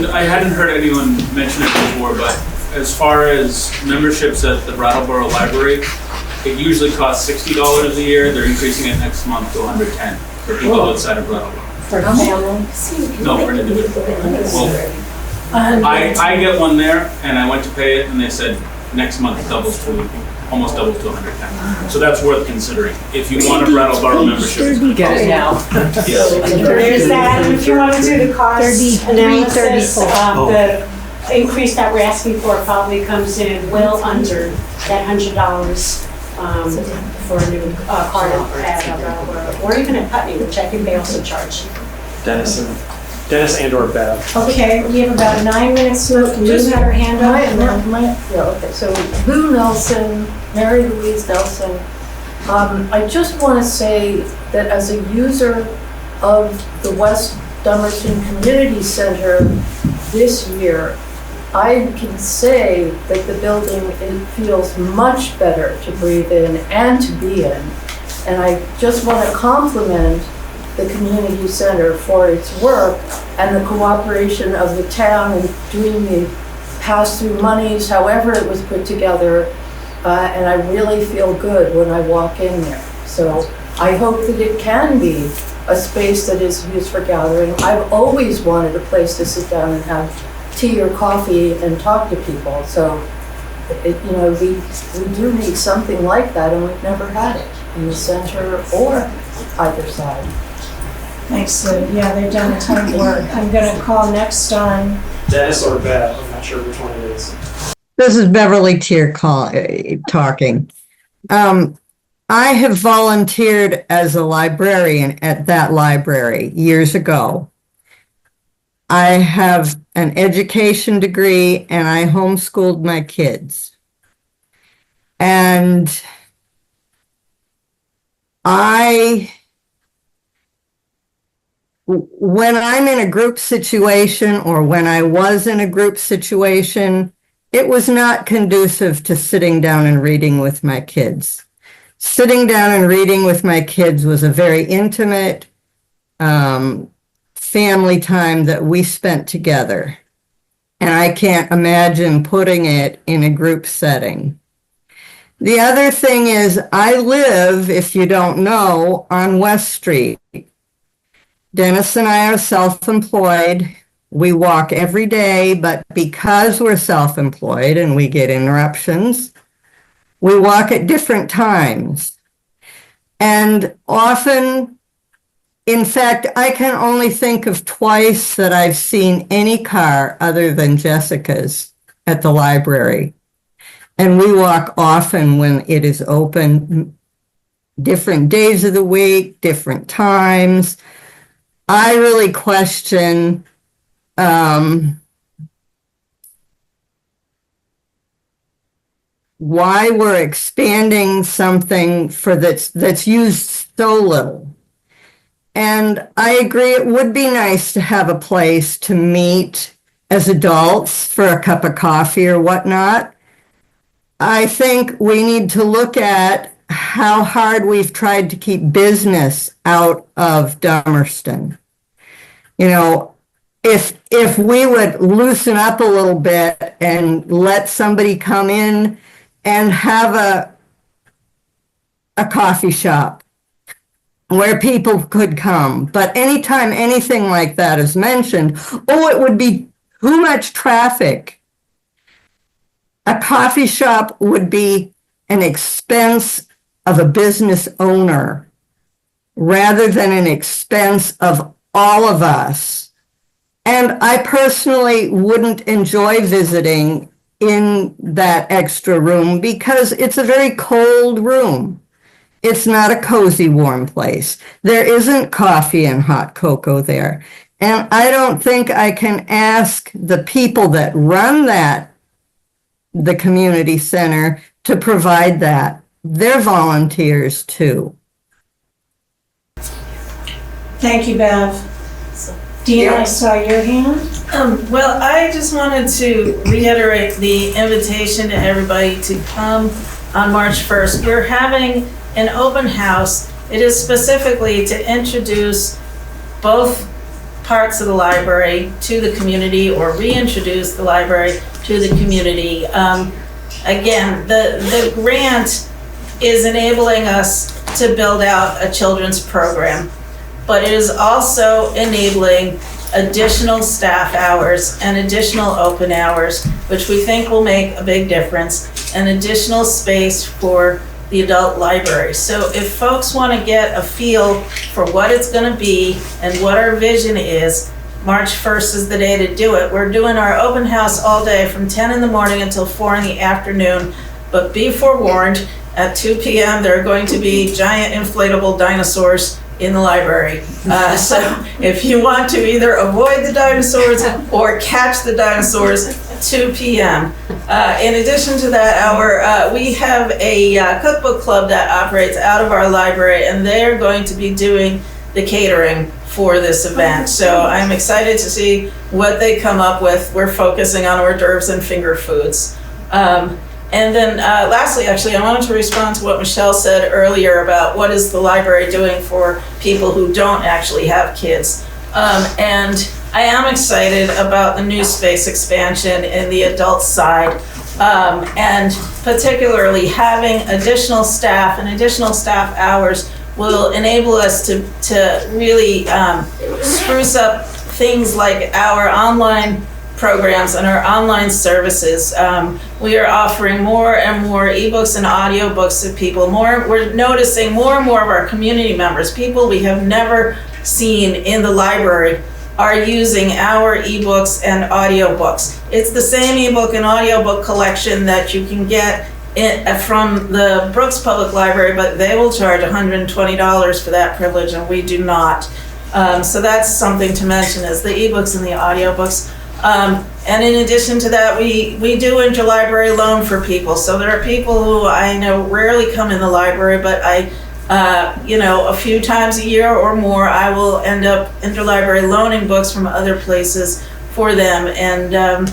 up? I hadn't heard anyone mention it before, but as far as memberships at the Brattleboro Library, it usually costs $60 a year. They're increasing it next month to $110 for people outside of Brattleboro. For family? No, for individual. Well, I get one there, and I went to pay it, and they said next month almost doubles to $110. So that's worth considering. If you want a Brattleboro membership. Get it now. Yes. There's that, and if you want to do the cost analysis, the increase that we're asking for probably comes in well under that $100 for a new card at Brattleboro, or even at Putney, which I think they also charge. Dennis and or Bev. Okay, we have about 9 minutes left. Lou had her hand up. and then- So Lou Nelson, Mary Louise Nelson. I just want to say that as a user of the West Dummerston Community Center this year, I can say that the building, it feels much better to breathe in and to be in. And I just want to compliment the community center for its work and the cooperation of the town in doing the pass-through monies, however it was put together. And I really feel good when I walk in there. So I hope that it can be a space that is used for gathering. I've always wanted a place to sit down and have tea or coffee and talk to people. So, we do need something like that, and we've never had it in the center or either side. Thanks, Sue. Yeah, they've done a ton of work. I'm going to call next on Dennis or Bev, I'm not sure which one it is. This is Beverly Tier talking. I have volunteered as a librarian at that library years ago. I have an education degree and I homeschooled my kids. And when I'm in a group situation or when I was in a group situation, it was not conducive to sitting down and reading with my kids. Sitting down and reading with my kids was a very intimate family time that we spent together. And I can't imagine putting it in a group setting. The other thing is I live, if you don't know, on West Street. Dennis and I are self-employed. We walk every day, but because we're self-employed and we get interruptions, we walk at different times. And often, in fact, I can only think of twice that I've seen any car other than Jessica's at the library. And we walk often when it is open, different days of the week, different times. I really question why we're expanding something that's used so little. And I agree it would be nice to have a place to meet as adults for a cup of coffee or whatnot. I think we need to look at how hard we've tried to keep business out of Dummerston. You know, if we would loosen up a little bit and let somebody come in and have a coffee shop where people could come. But anytime anything like that is mentioned, it would be too much traffic. A coffee shop would be an expense of a business owner rather than an expense of all of us. And I personally wouldn't enjoy visiting in that extra room because it's a very cold room. It's not a cozy, warm place. There isn't coffee and hot cocoa there. And I don't think I can ask the people that run the community center to provide that. They're volunteers too. Thank you, Bev. Dean, I saw your hand. Well, I just wanted to reiterate the invitation to everybody to come on March 1st. We're having an open house. It is specifically to introduce both parts of the library to the community or reintroduce the library to the community. Again, the grant is enabling us to build out a children's program, but it is also enabling additional staff hours and additional open hours, which we think will make a big difference, and additional space for the adult library. So if folks want to get a feel for what it's going to be and what our vision is, March 1st is the day to do it. We're doing our open house all day from 10 in the morning until 4 in the afternoon, but be forewarned, at 2 p.m. there are going to be giant inflatable dinosaurs in the library. So if you want to either avoid the dinosaurs or catch the dinosaurs, 2 p.m. In addition to that, we have a cookbook club that operates out of our library, and they're going to be doing the catering for this event. So I'm excited to see what they come up with. We're focusing on hors d'oeuvres and finger foods. And then lastly, actually, I wanted to respond to what Michelle said earlier about what is the library doing for people who don't actually have kids. And I am excited about the new space expansion in the adult side, and particularly having additional staff and additional staff hours will enable us to really spruce up things like our online programs and our online services. We are offering more and more ebooks and audiobooks to people. We're noticing more and more of our community members, people we have never seen in the library, are using our ebooks and audiobooks. It's the same ebook and audiobook collection that you can get from the Brooks Public Library, but they will charge $120 for that privilege, and we do not. So that's something to mention, is the ebooks and the audiobooks. And in addition to that, we do interlibrary loan for people. So there are people who I know rarely come in the library, but a few times a year or more, I will end up interlibrary loaning books from other places for them. And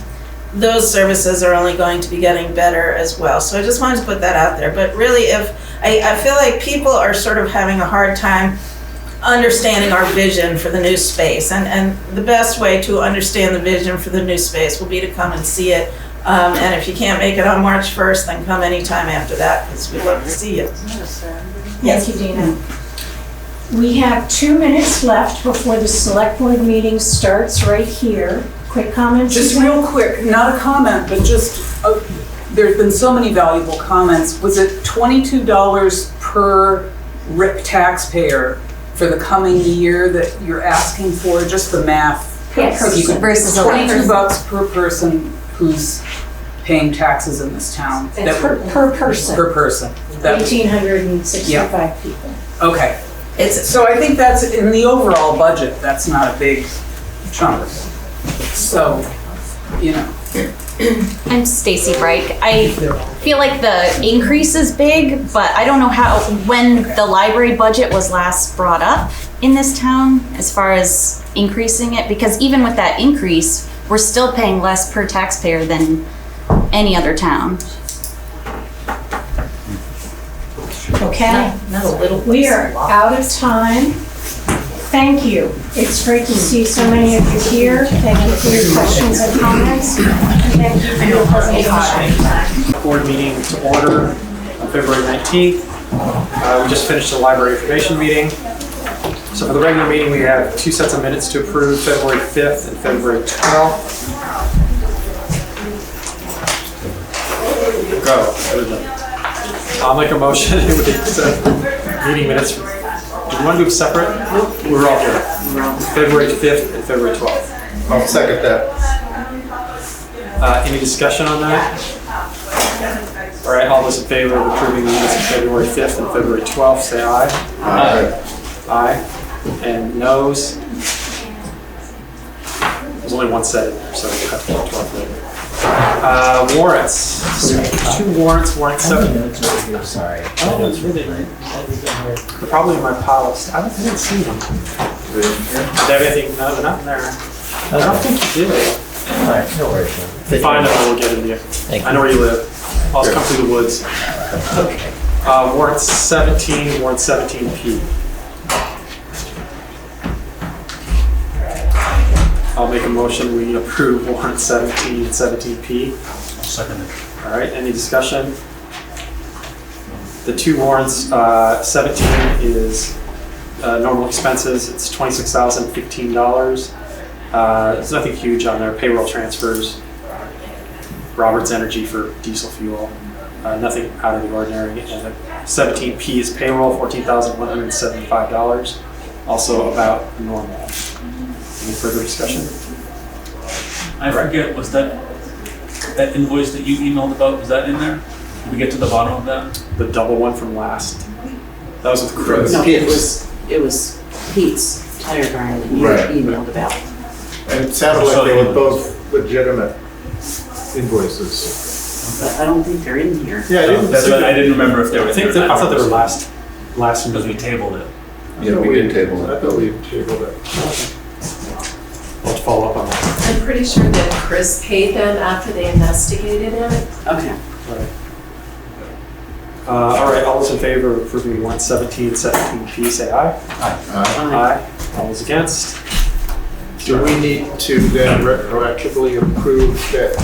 those services are only going to be getting better as well. So I just wanted to put that out there. But really, if I feel like people are sort of having a hard time understanding our vision for the new space, and the best way to understand the vision for the new space will be to come and see it. And if you can't make it on March 1st, then come anytime after that, because we'd love to see you. Thank you, Dina. We have 2 minutes left before the select board meeting starts right here. Quick comments? Just Suzanne? real quick, not a comment, but just, there's been so many valuable comments. Was it $22 per RIP taxpayer for the coming year that you're asking for? Just the math. Yes. If you could- Versus $22 per person who's paying taxes in this town. It's per person. Per person. That- 1,865 people. Okay. So I think that's, in the overall budget, that's not a big chunk. So, I'm Stacy Reich. I feel like the increase is big, but I don't know when the library budget was last brought up in this town as far as increasing it, because even with that increase, we're still paying less per taxpayer than any other town. Okay. We are out of time. Thank you. It's great to see so many of you here. Thank you for your questions and comments. Thank you for your presentation. Board meeting to order on February 19th. We just finished the library information meeting. So for the regular meeting, we have 2 sets of minutes to approve, February 5th and February 12th. Go. I'll make a motion. Meeting minutes. Do you want to do them separate? Nope. We're all here. February 5th and February 12th. I'll second that. Any discussion on that? All right, all those in favor of approving the minutes of February 5th and February 12th, say aye. Aye. Aye. And noes? There's only one set in there, so we'll have to do 12 later. Warrants. So we have 2 warrants, warrant 7. Sorry. Oh, it's really, they're probably in my pile of stuff. I didn't see them. Did they have anything? No, they're not in there. I don't think you did. All right, no worries. If you find them, we'll get them to you. Thank I know where you live. I'll just come through the woods. Okay. Warrant 17, warrant 17P. I'll make a motion, we approve warrant 17 and 17P. I'll second it. All right, any discussion? The 2 warrants, 17 is normal expenses, it's $26,015. There's nothing huge on there, payroll transfers, Roberts Energy for diesel fuel, nothing out of the ordinary. And 17P is payroll, $14,175, also about normal. Any further discussion? I forget, was that invoice that you emailed about, was that in there? Did we get to the bottom of that? The double one from last. That was with Chris. No, it was Pete's tire barn that you Right. emailed about. And it sounded like they were both legitimate invoices. But I don't think they're in here. Yeah, I didn't. That's what I didn't remember if they were. I thought they were last because we tabled it. Yeah, we did table it. I thought we tabled it. I'll follow up on that. I'm pretty sure that Chris paid them after they investigated it. Okay. All right, all those in favor of approving warrant 17 and 17P, say aye. Aye. Aye. All those against? Do we need to then retroactively approve that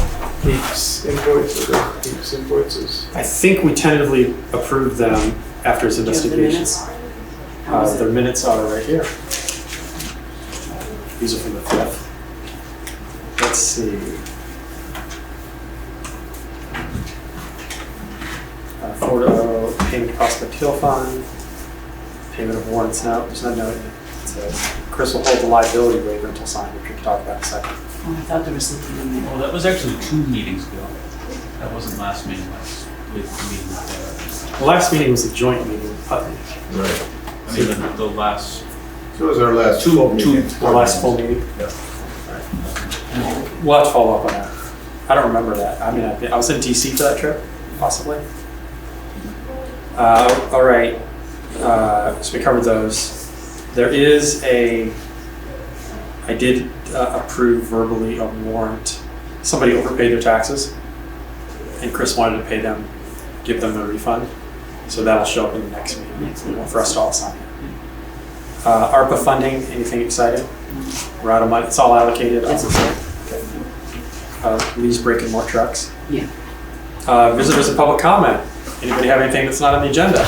Pete's invoices? I think we tentatively approved them after his Do you have the investigation. minutes? How was Their it? minutes are right here. These are from the 5th. Let's see. Florida payment prospect hill fund, payment of warrants now. There's no note. It says Chris will hold the liability waiver until signed, which we can talk about in a second. Oh, I thought there was something in there. Well, that was actually 2 meetings ago. That wasn't last meeting, last week's meeting. The last meeting was a joint meeting with Putney. Right. I mean, the last. So it was our last Two. The last full meeting. Yeah. We'll have to follow up on that. I don't remember that. I mean, I was in DC for that trip, possibly. All right. So we covered those. There is I did approve verbally a warrant. Somebody overpaid their taxes, and Chris wanted to pay them, give them a refund. So that'll show up in the next meeting for us to all sign. ARPA funding, anything exciting? We're out of money. It's all allocated. Lee's breaking more trucks. Yeah. Visitors and public comment. Anybody have anything that's not on the agenda?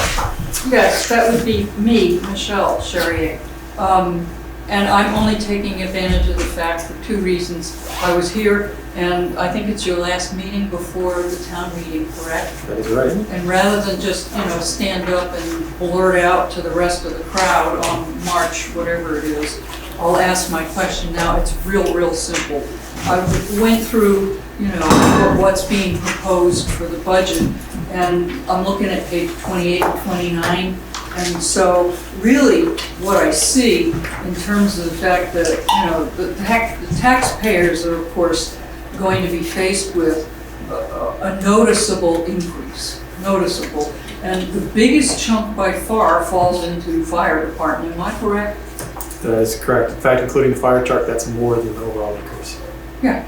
Yes, that would be me, Michelle Charrier. And I'm only taking advantage of the fact for 2 reasons. I was here, and I think it's your last meeting before the town meeting, correct? That is right. And rather than just, stand up and blurt out to the rest of the crowd on March, whatever it is, I'll ask my question now. It's real simple. I went through, what's being proposed for the budget, and I'm looking at page 28 and 29. And so really what I see in terms of the fact that, the taxpayers are, of course, going to be faced with a noticeable increase, noticeable. And the biggest chunk by far falls into fire department, am I correct? That is correct. In fact, including the fire truck, that's more than the overall increase. Yeah.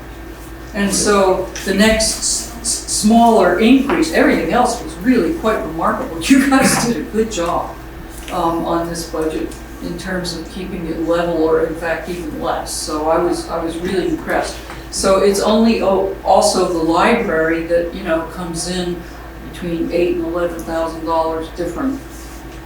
And so the next smaller increase, everything else was really quite remarkable. You guys did a good job on this budget in terms of keeping it level, or in fact even less. So I was really impressed. So it's only also the library that comes in between $8,000 and $11,000 different.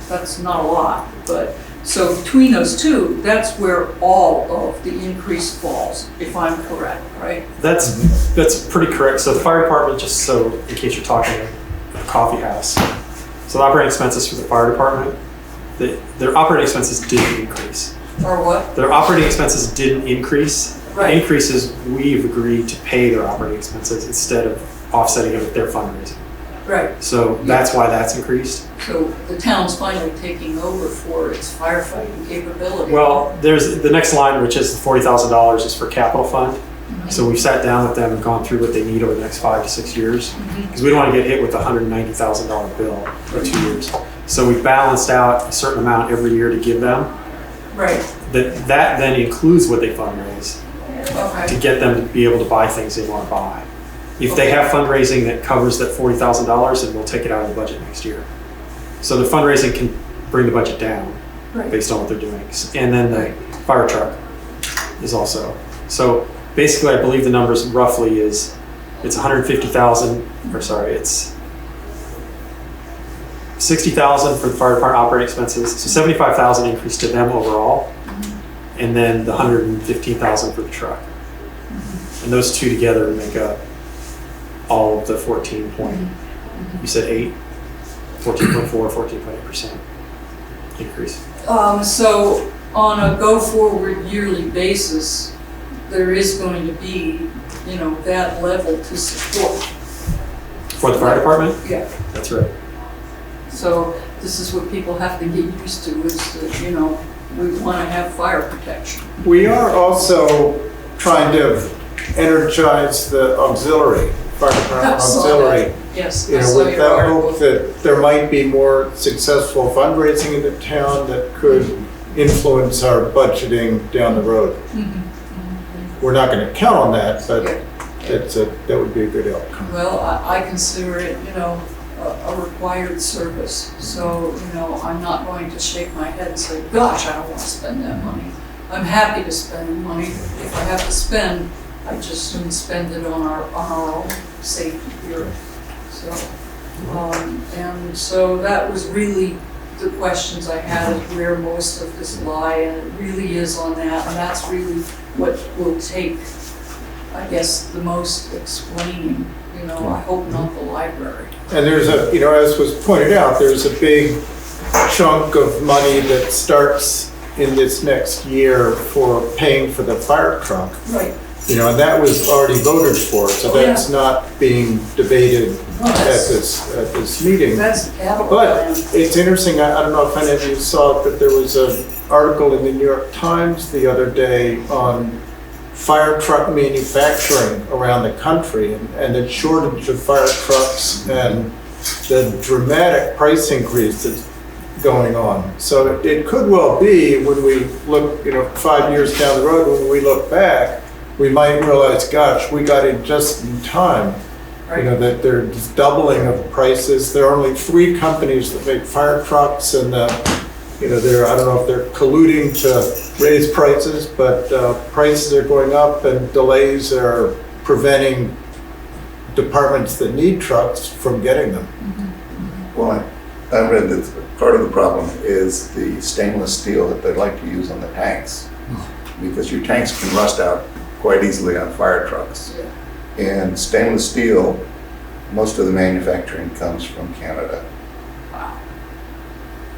That's not a lot, but so between those two, that's where all of the increase falls, if I'm correct, right? That's pretty correct. So the fire department, just so in case you're talking about the coffee house, so the operating expenses for the fire department, their operating expenses didn't increase. Or what? Their operating expenses didn't increase. Right. The increase is we've agreed to pay their operating expenses instead of offsetting it with their fundraising. Right. So that's why that's increased. So the town's finally taking over for its firefighting capability. Well, there's the next line, which is the $40,000 is for capital fund. Mm-hmm. So we've sat down with them and gone through what they need over the next 5 to 6 years, because we don't want to get hit with a $190,000 bill for 2 years. So we balanced out a certain amount every year to give them. Right. That then includes what they fundraise Okay. to get them to be able to buy things they want to buy. If they have fundraising that covers that $40,000, then we'll take it out of the budget next year. So the fundraising can bring the budget down based on what they're doing. And then the fire truck is also. So basically, I believe the numbers roughly is, it's 150,000, or sorry, it's 60,000 for the fire department operating expenses. So 75,000 increase to them overall. And then the 115,000 for the truck. And those two together make up all of the 14 point, you said 14.4, 14.8% increase. So on a go-forward yearly basis, there is going to be, that level to support. For the fire department? Yeah. That's right. So this is what people have to get used to, is that, we want to have fire protection. We are also trying to energize the auxiliary, fire department auxiliary. Yes. With that hope that there might be more successful fundraising in the town that could influence our budgeting down the road. We're not going to count on that, but that would be a good outcome. Well, I consider it, a required service. So, I'm not going to shake my head and say, gosh, I don't want to spend that money. I'm happy to spend the money. If I have to spend, I just soon spend it on our own safety here. So, and so that was really the questions I had is where most of this lie, and it really is on that, and that's really what will take, I guess, the most explaining, you know, I hope not the library. And there's a, you know, as was pointed out, there's a big chunk of money that starts in this next year for paying for the fire truck. Right. You know, and that was already voted for, so that's not being debated at this meeting. That's the capital But plan. it's interesting, I don't know if any of you saw it, but there was an article in the New York Times the other day on fire truck manufacturing around the country and the shortage of fire trucks and the dramatic price increase that's going on. So it could well be when we look, you know, 5 years down the road, when we look back, we might realize, gosh, we got in just in time. You know, that there's doubling of prices. There are only 3 companies that make fire trucks, and you know, I don't know if they're colluding to raise prices, but prices are going up and delays are preventing departments that need trucks from getting them. Well, I read that part of the problem is the stainless steel that they like to use on the tanks, because your tanks can rust out quite easily on fire trucks. And stainless steel, most of the manufacturing comes from Canada.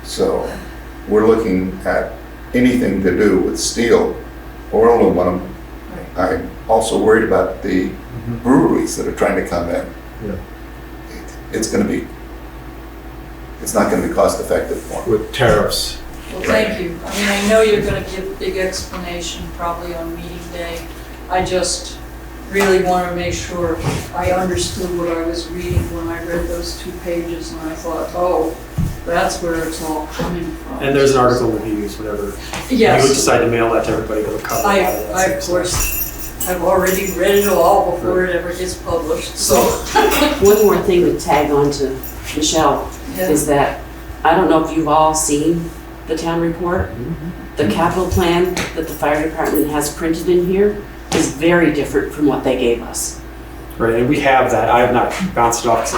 So we're looking at anything to do with steel or aluminum. I'm also worried about the breweries that are trying to come in. It's not going to be cost effective for them. With tariffs. Well, thank you. I mean, I know you're gonna give a big explanation probably on meeting day. I just really want to make sure I understood what I was reading when I read those 2 pages, and I thought, oh, that's where it's all coming from. And there's an article in the news, whatever. Yes. You would decide to mail that to everybody, go cover. I of course, I've already read it all before it ever gets published, so. One more thing to tag on to Michelle is that, I don't know if you've all seen the town report. The capital plan that the fire department has printed in here is very different from what they gave us. Right, and we have that. I have not bounced it off.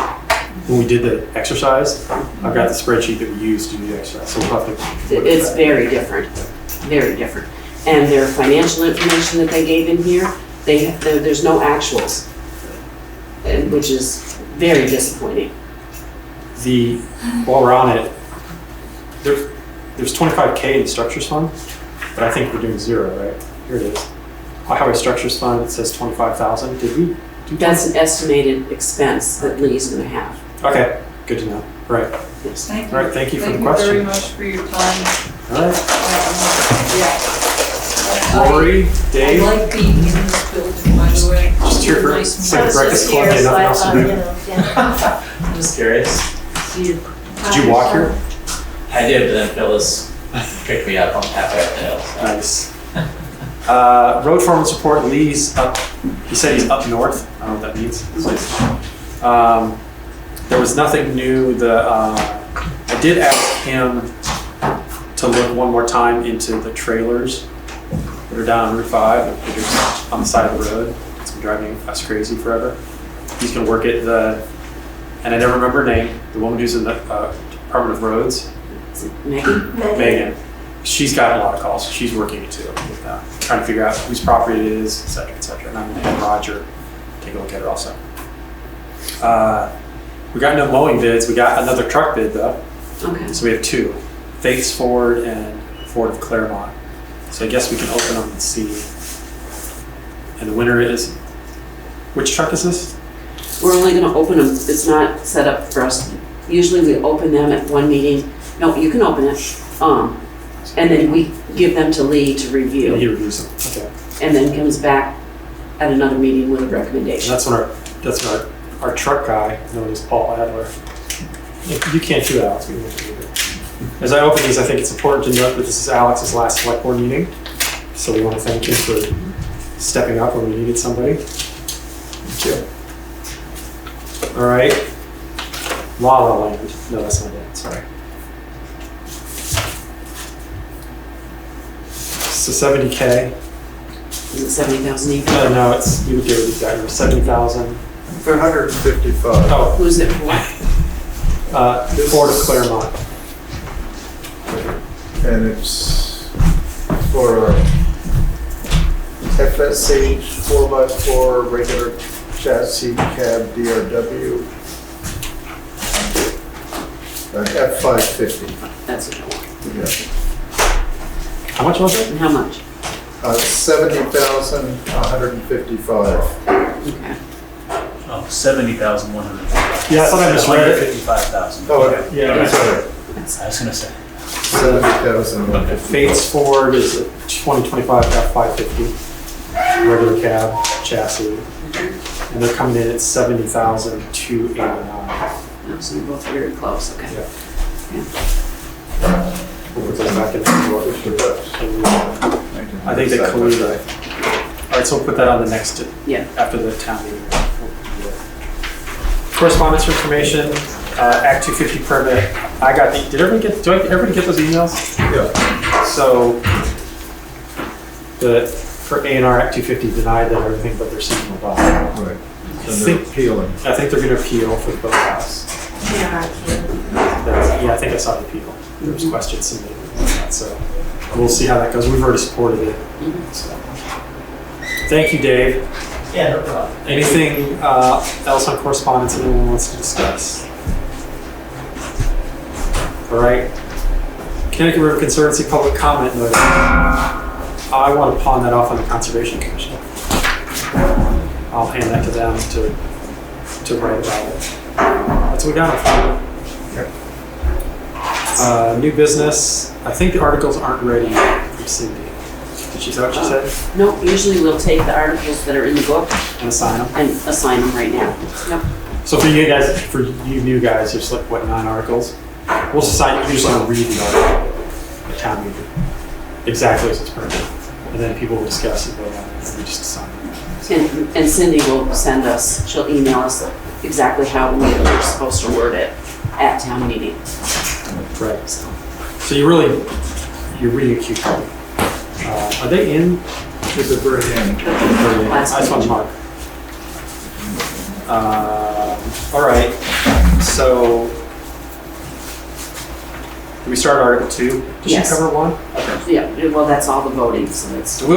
When we did the exercise, I've got the spreadsheet that we used to do the exercise, so we'll have to. It's very different, very different. And their financial information that they gave in here, there's no actuals, which is very disappointing. While we're on it, there's 25K in the structures fund, but I think we're doing 0, right? Here it is. Highway structures fund, it says 25,000. Did we do that? That's an estimated expense that Lee's gonna have. Okay, good to know. Right. Yes. Thank you. All right, thank you for the question. Thank you very much for your time. All right. Lori, Dave. I like being in this building, by the way. Just here for second breakfast club, and nothing else to do. I'm just curious. Did you walk here? I did, but then Phyllis picked me up on halfway up the hill. So. Nice. Road foreman's report, Lee's up, he said he's up north. I don't know what that means. There was nothing new. I did ask him to look one more time into the trailers that are down on Route 5, that are just on the side of the road. It's been driving us crazy forever. He's gonna work at and I never remember her name, the woman who's in the Department of Roads. Megan. She's got a lot of calls. She's working it too, with trying to figure out whose property it is, et cetera, et cetera. And I'm gonna have Roger take a look at it also. We got no mowing bids. We got another truck bid though. Okay. So we have 2, Faith's Ford and Ford of Claremont. So I guess we can open them and see. And the winner is, which truck is this? We're only gonna open them, it's not set up for us. Usually we open them at one meeting. No, you can open it. And then we give them to Lee to review. He reviews them, okay. And then comes back at another meeting with a recommendation. And that's when our truck guy, known as Paul Adler. You can't do that, Alex. We don't do that. As I open these, I think it's important to note that this is Alex's last select board meeting. So we want to thank him for stepping up when we needed somebody. Thank you. All right. La La Land. No, that's not it. Sorry. So 70K. Is it 70,000 even? No, it's, we would give it the exact number, 70,000. For 155. Oh. Who's it for? Ford of Claremont. and it's for FSH 4x4 regular chassis cab DRW. F550. That's what I want. Yeah. How much was it? And how much? 70,155. Okay. Oh, 70,100. Yeah, I thought I misread it. 55,000. Oh, okay. Yeah. Sorry. I was gonna say. 70,000. Fates Ford is a 2025 F550, regular cab chassis, and they're coming in at 70,289. So you're both very close, okay. Yeah. Yeah. We'll put those back in the I think they colluded. All right, so we'll put that on the next, after the town meeting. Correspondence information, Act 250 permit. I got the, did everybody get those emails? Yeah. So, for A&R Act 250 denied them everything but their seasonal bond. Right. I think they're going to appeal for the boathouse. Yeah, I think I saw the appeal. There was questions submitted on that, so we'll see how that goes. We've already supported it. So. Thank you, Dave. Yeah, no problem. Anything else on correspondence anyone wants to discuss? All right. Connecticut River Conservancy public comment notice. I want to pawn that off on the Conservation Commission. I'll hand that to them to write about it. That's what we got. New business. I think the articles aren't ready from Cindy. Did she say what she said? No, usually we'll take the articles that are in the book And assign them? and assign them right now. Yep. So for you new guys, there's like, what, 9 articles? We'll just assign, you just want to read the article at town meeting. Exactly as it's printed. And then people will discuss it, vote on it, and we just assign them. And Cindy will send us, she'll email us exactly how we're supposed to word it at town meeting. Right. So you're reading a cue copy. Are they in? To the very end. I just want to mark. All right. So, do we start Article 2? Did Yes. she cover 1? Okay. Yeah, well, that's all the voting, so it's. Do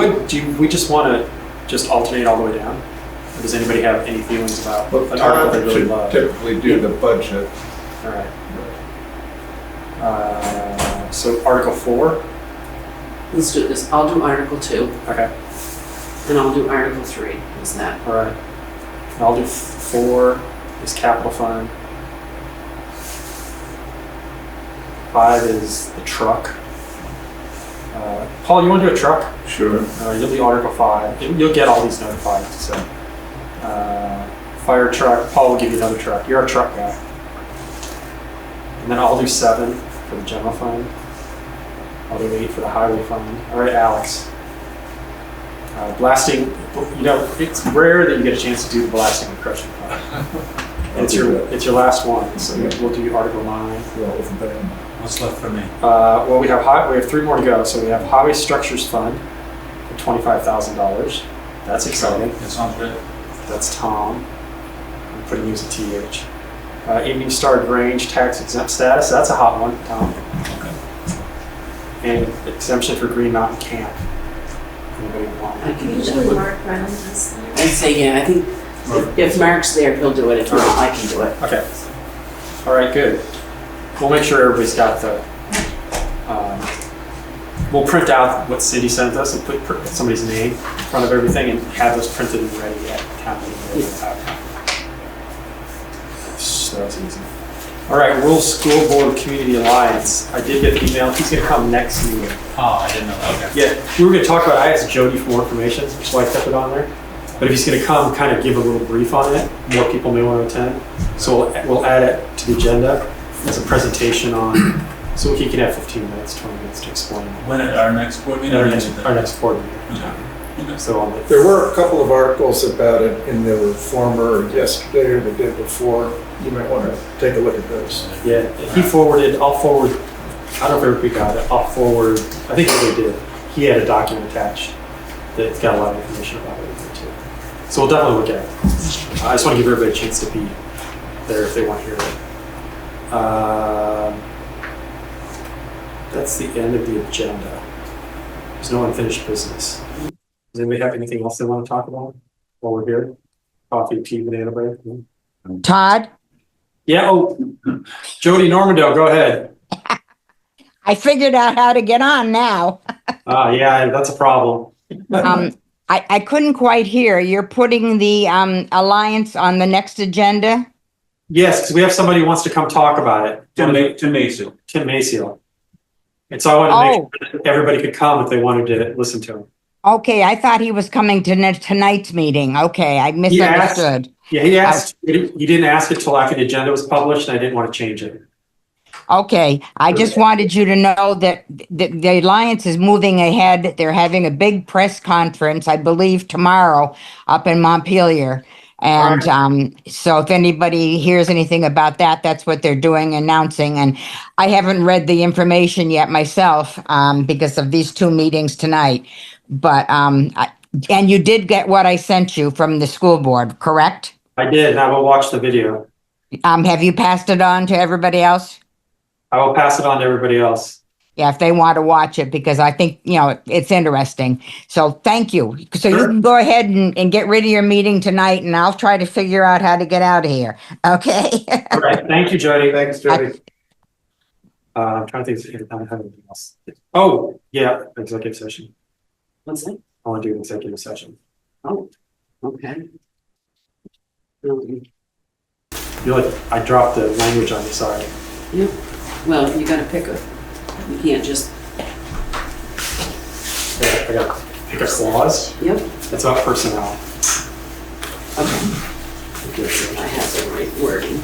we just want to just alternate all the way down? Or does anybody have any feelings about an article they really love? Typically do the budget. All right. So Article 4? Let's do this. I'll do Article 2. Okay. And I'll do Article 3. Is that? All right. I'll do 4 is capital fund. 5 is the truck. Paul, you want to do a truck? Sure. You'll do Article 5. You'll get all these notified. So, fire truck. Paul will give you another truck. You're a truck guy. And then I'll do 7 for the general fund. I'll do 8 for the highway fund. All right, Alex. Blasting. It's rare that you get a chance to do the blasting and crushing fund. It's your last one. So we'll do Article 9. What's left for me? Well, we have 3 more to go. So we have Highway Structures Fund for $25,000. That's exciting. That sounds good. That's Tom. I'm putting you as a TH. Evening Star Grange tax exempt status. That's a hot one, Tom. And exemption for Green Mountain Camp. Anybody want I can do Usually that. Mark Reynolds is there. I'd say, yeah, I think if Mark's there, he'll do it. If not, I can do it. Okay. All right, good. We'll make sure everybody's got the. We'll print out what Cindy sent us and put somebody's name in front of everything and have those printed and ready at town meeting. So that's easy. All right, Rural School Board Community Alliance. I did get the email. He's going to come next meeting. Oh, I didn't know that. Okay. Yeah, we were going to talk about. I asked Jody for more information, which is why I kept it on there. But if he's going to come, kind of give a little brief on it. More people may want to attend, so we'll add it to the agenda as a presentation on. So he can have 15 minutes, 20 minutes to explain. When at our next board meeting? Our next board meeting. Okay. So There were a couple of articles about it in the former yesterday or the day before. You might want to take a look at those. Yeah, he forwarded. I'll forward. I don't know if everybody got it. I'll forward. I think everybody did. He had a document attached that's got a lot of information about it too. So we'll definitely look at it. I just want to give everybody a chance to be there if they want to hear it. That's the end of the agenda. There's no unfinished business. Does anybody have anything else they want to talk about while we're here? Coffee, tea, banana bread? Todd, Yeah, oh, Jody Normandale, go ahead. I figured out how to get on now. Yeah, that's a problem. I couldn't quite hear. You're putting the Alliance on the next agenda? Yes, because we have somebody who wants to come talk about it. Tim Macy. Tim Maciel. And so I wanted to make sure that everybody could come if they wanted to listen to him. Okay, I thought he was coming to tonight's meeting. Okay, I misunderstood. He asked. He didn't ask it till after the agenda was published, and I didn't want to change it. Okay, I just wanted you to know that the Alliance is moving ahead. They're having a big press conference, I believe, tomorrow up in Montpelier. And so if anybody hears anything about that, that's what they're doing, announcing. And I haven't read the information yet myself because of these two meetings tonight. But, and you did get what I sent you from the school board, correct? I did, and I will watch the video. Have you passed it on to everybody else? I will pass it on to everybody else. Yeah, if they want to watch it, because I think, it's interesting. So thank you. So you can go ahead and get rid of your meeting tonight, and I'll try to figure out how to get out of here. Okay? All right. Thank you, Jody. Thanks, Jody. I'm trying to think if I have anything else. Oh, yeah, executive session. What's that? I want to do an executive session. Oh, okay. I dropped the language on you, sorry. Yep. Well, you gotta pick you can't just. I got to pick a clause. Yep. It's about personnel. Okay. I have the right wording.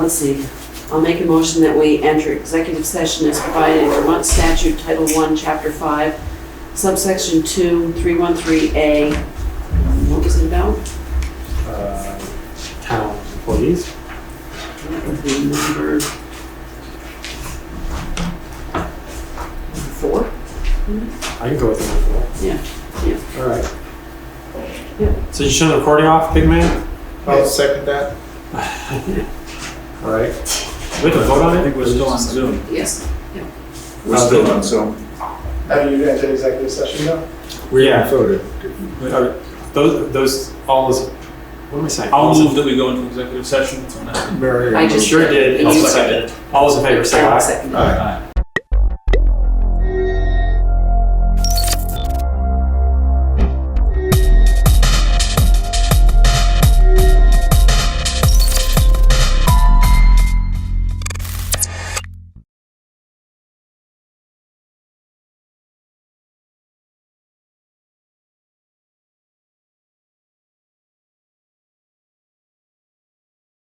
Let's see. I'll make a motion that we enter executive session as provided in Vermont Statute Title 1, Chapter 5, subsection 2, 313A. What was it about? Town employees. That would be number 4. I can go with number 4. Yeah. All right. Yeah. So you turn the recording off, big man? I'll second that. All right. We have to vote on it? I think we're still on Zoom. Yes. Yeah. We're still on Zoom. Have you entered executive session now? Yeah. Voted. What am I saying? I'll move that we go into executive session. I just sure did. and you All those in favor say aye. seconded. Aye.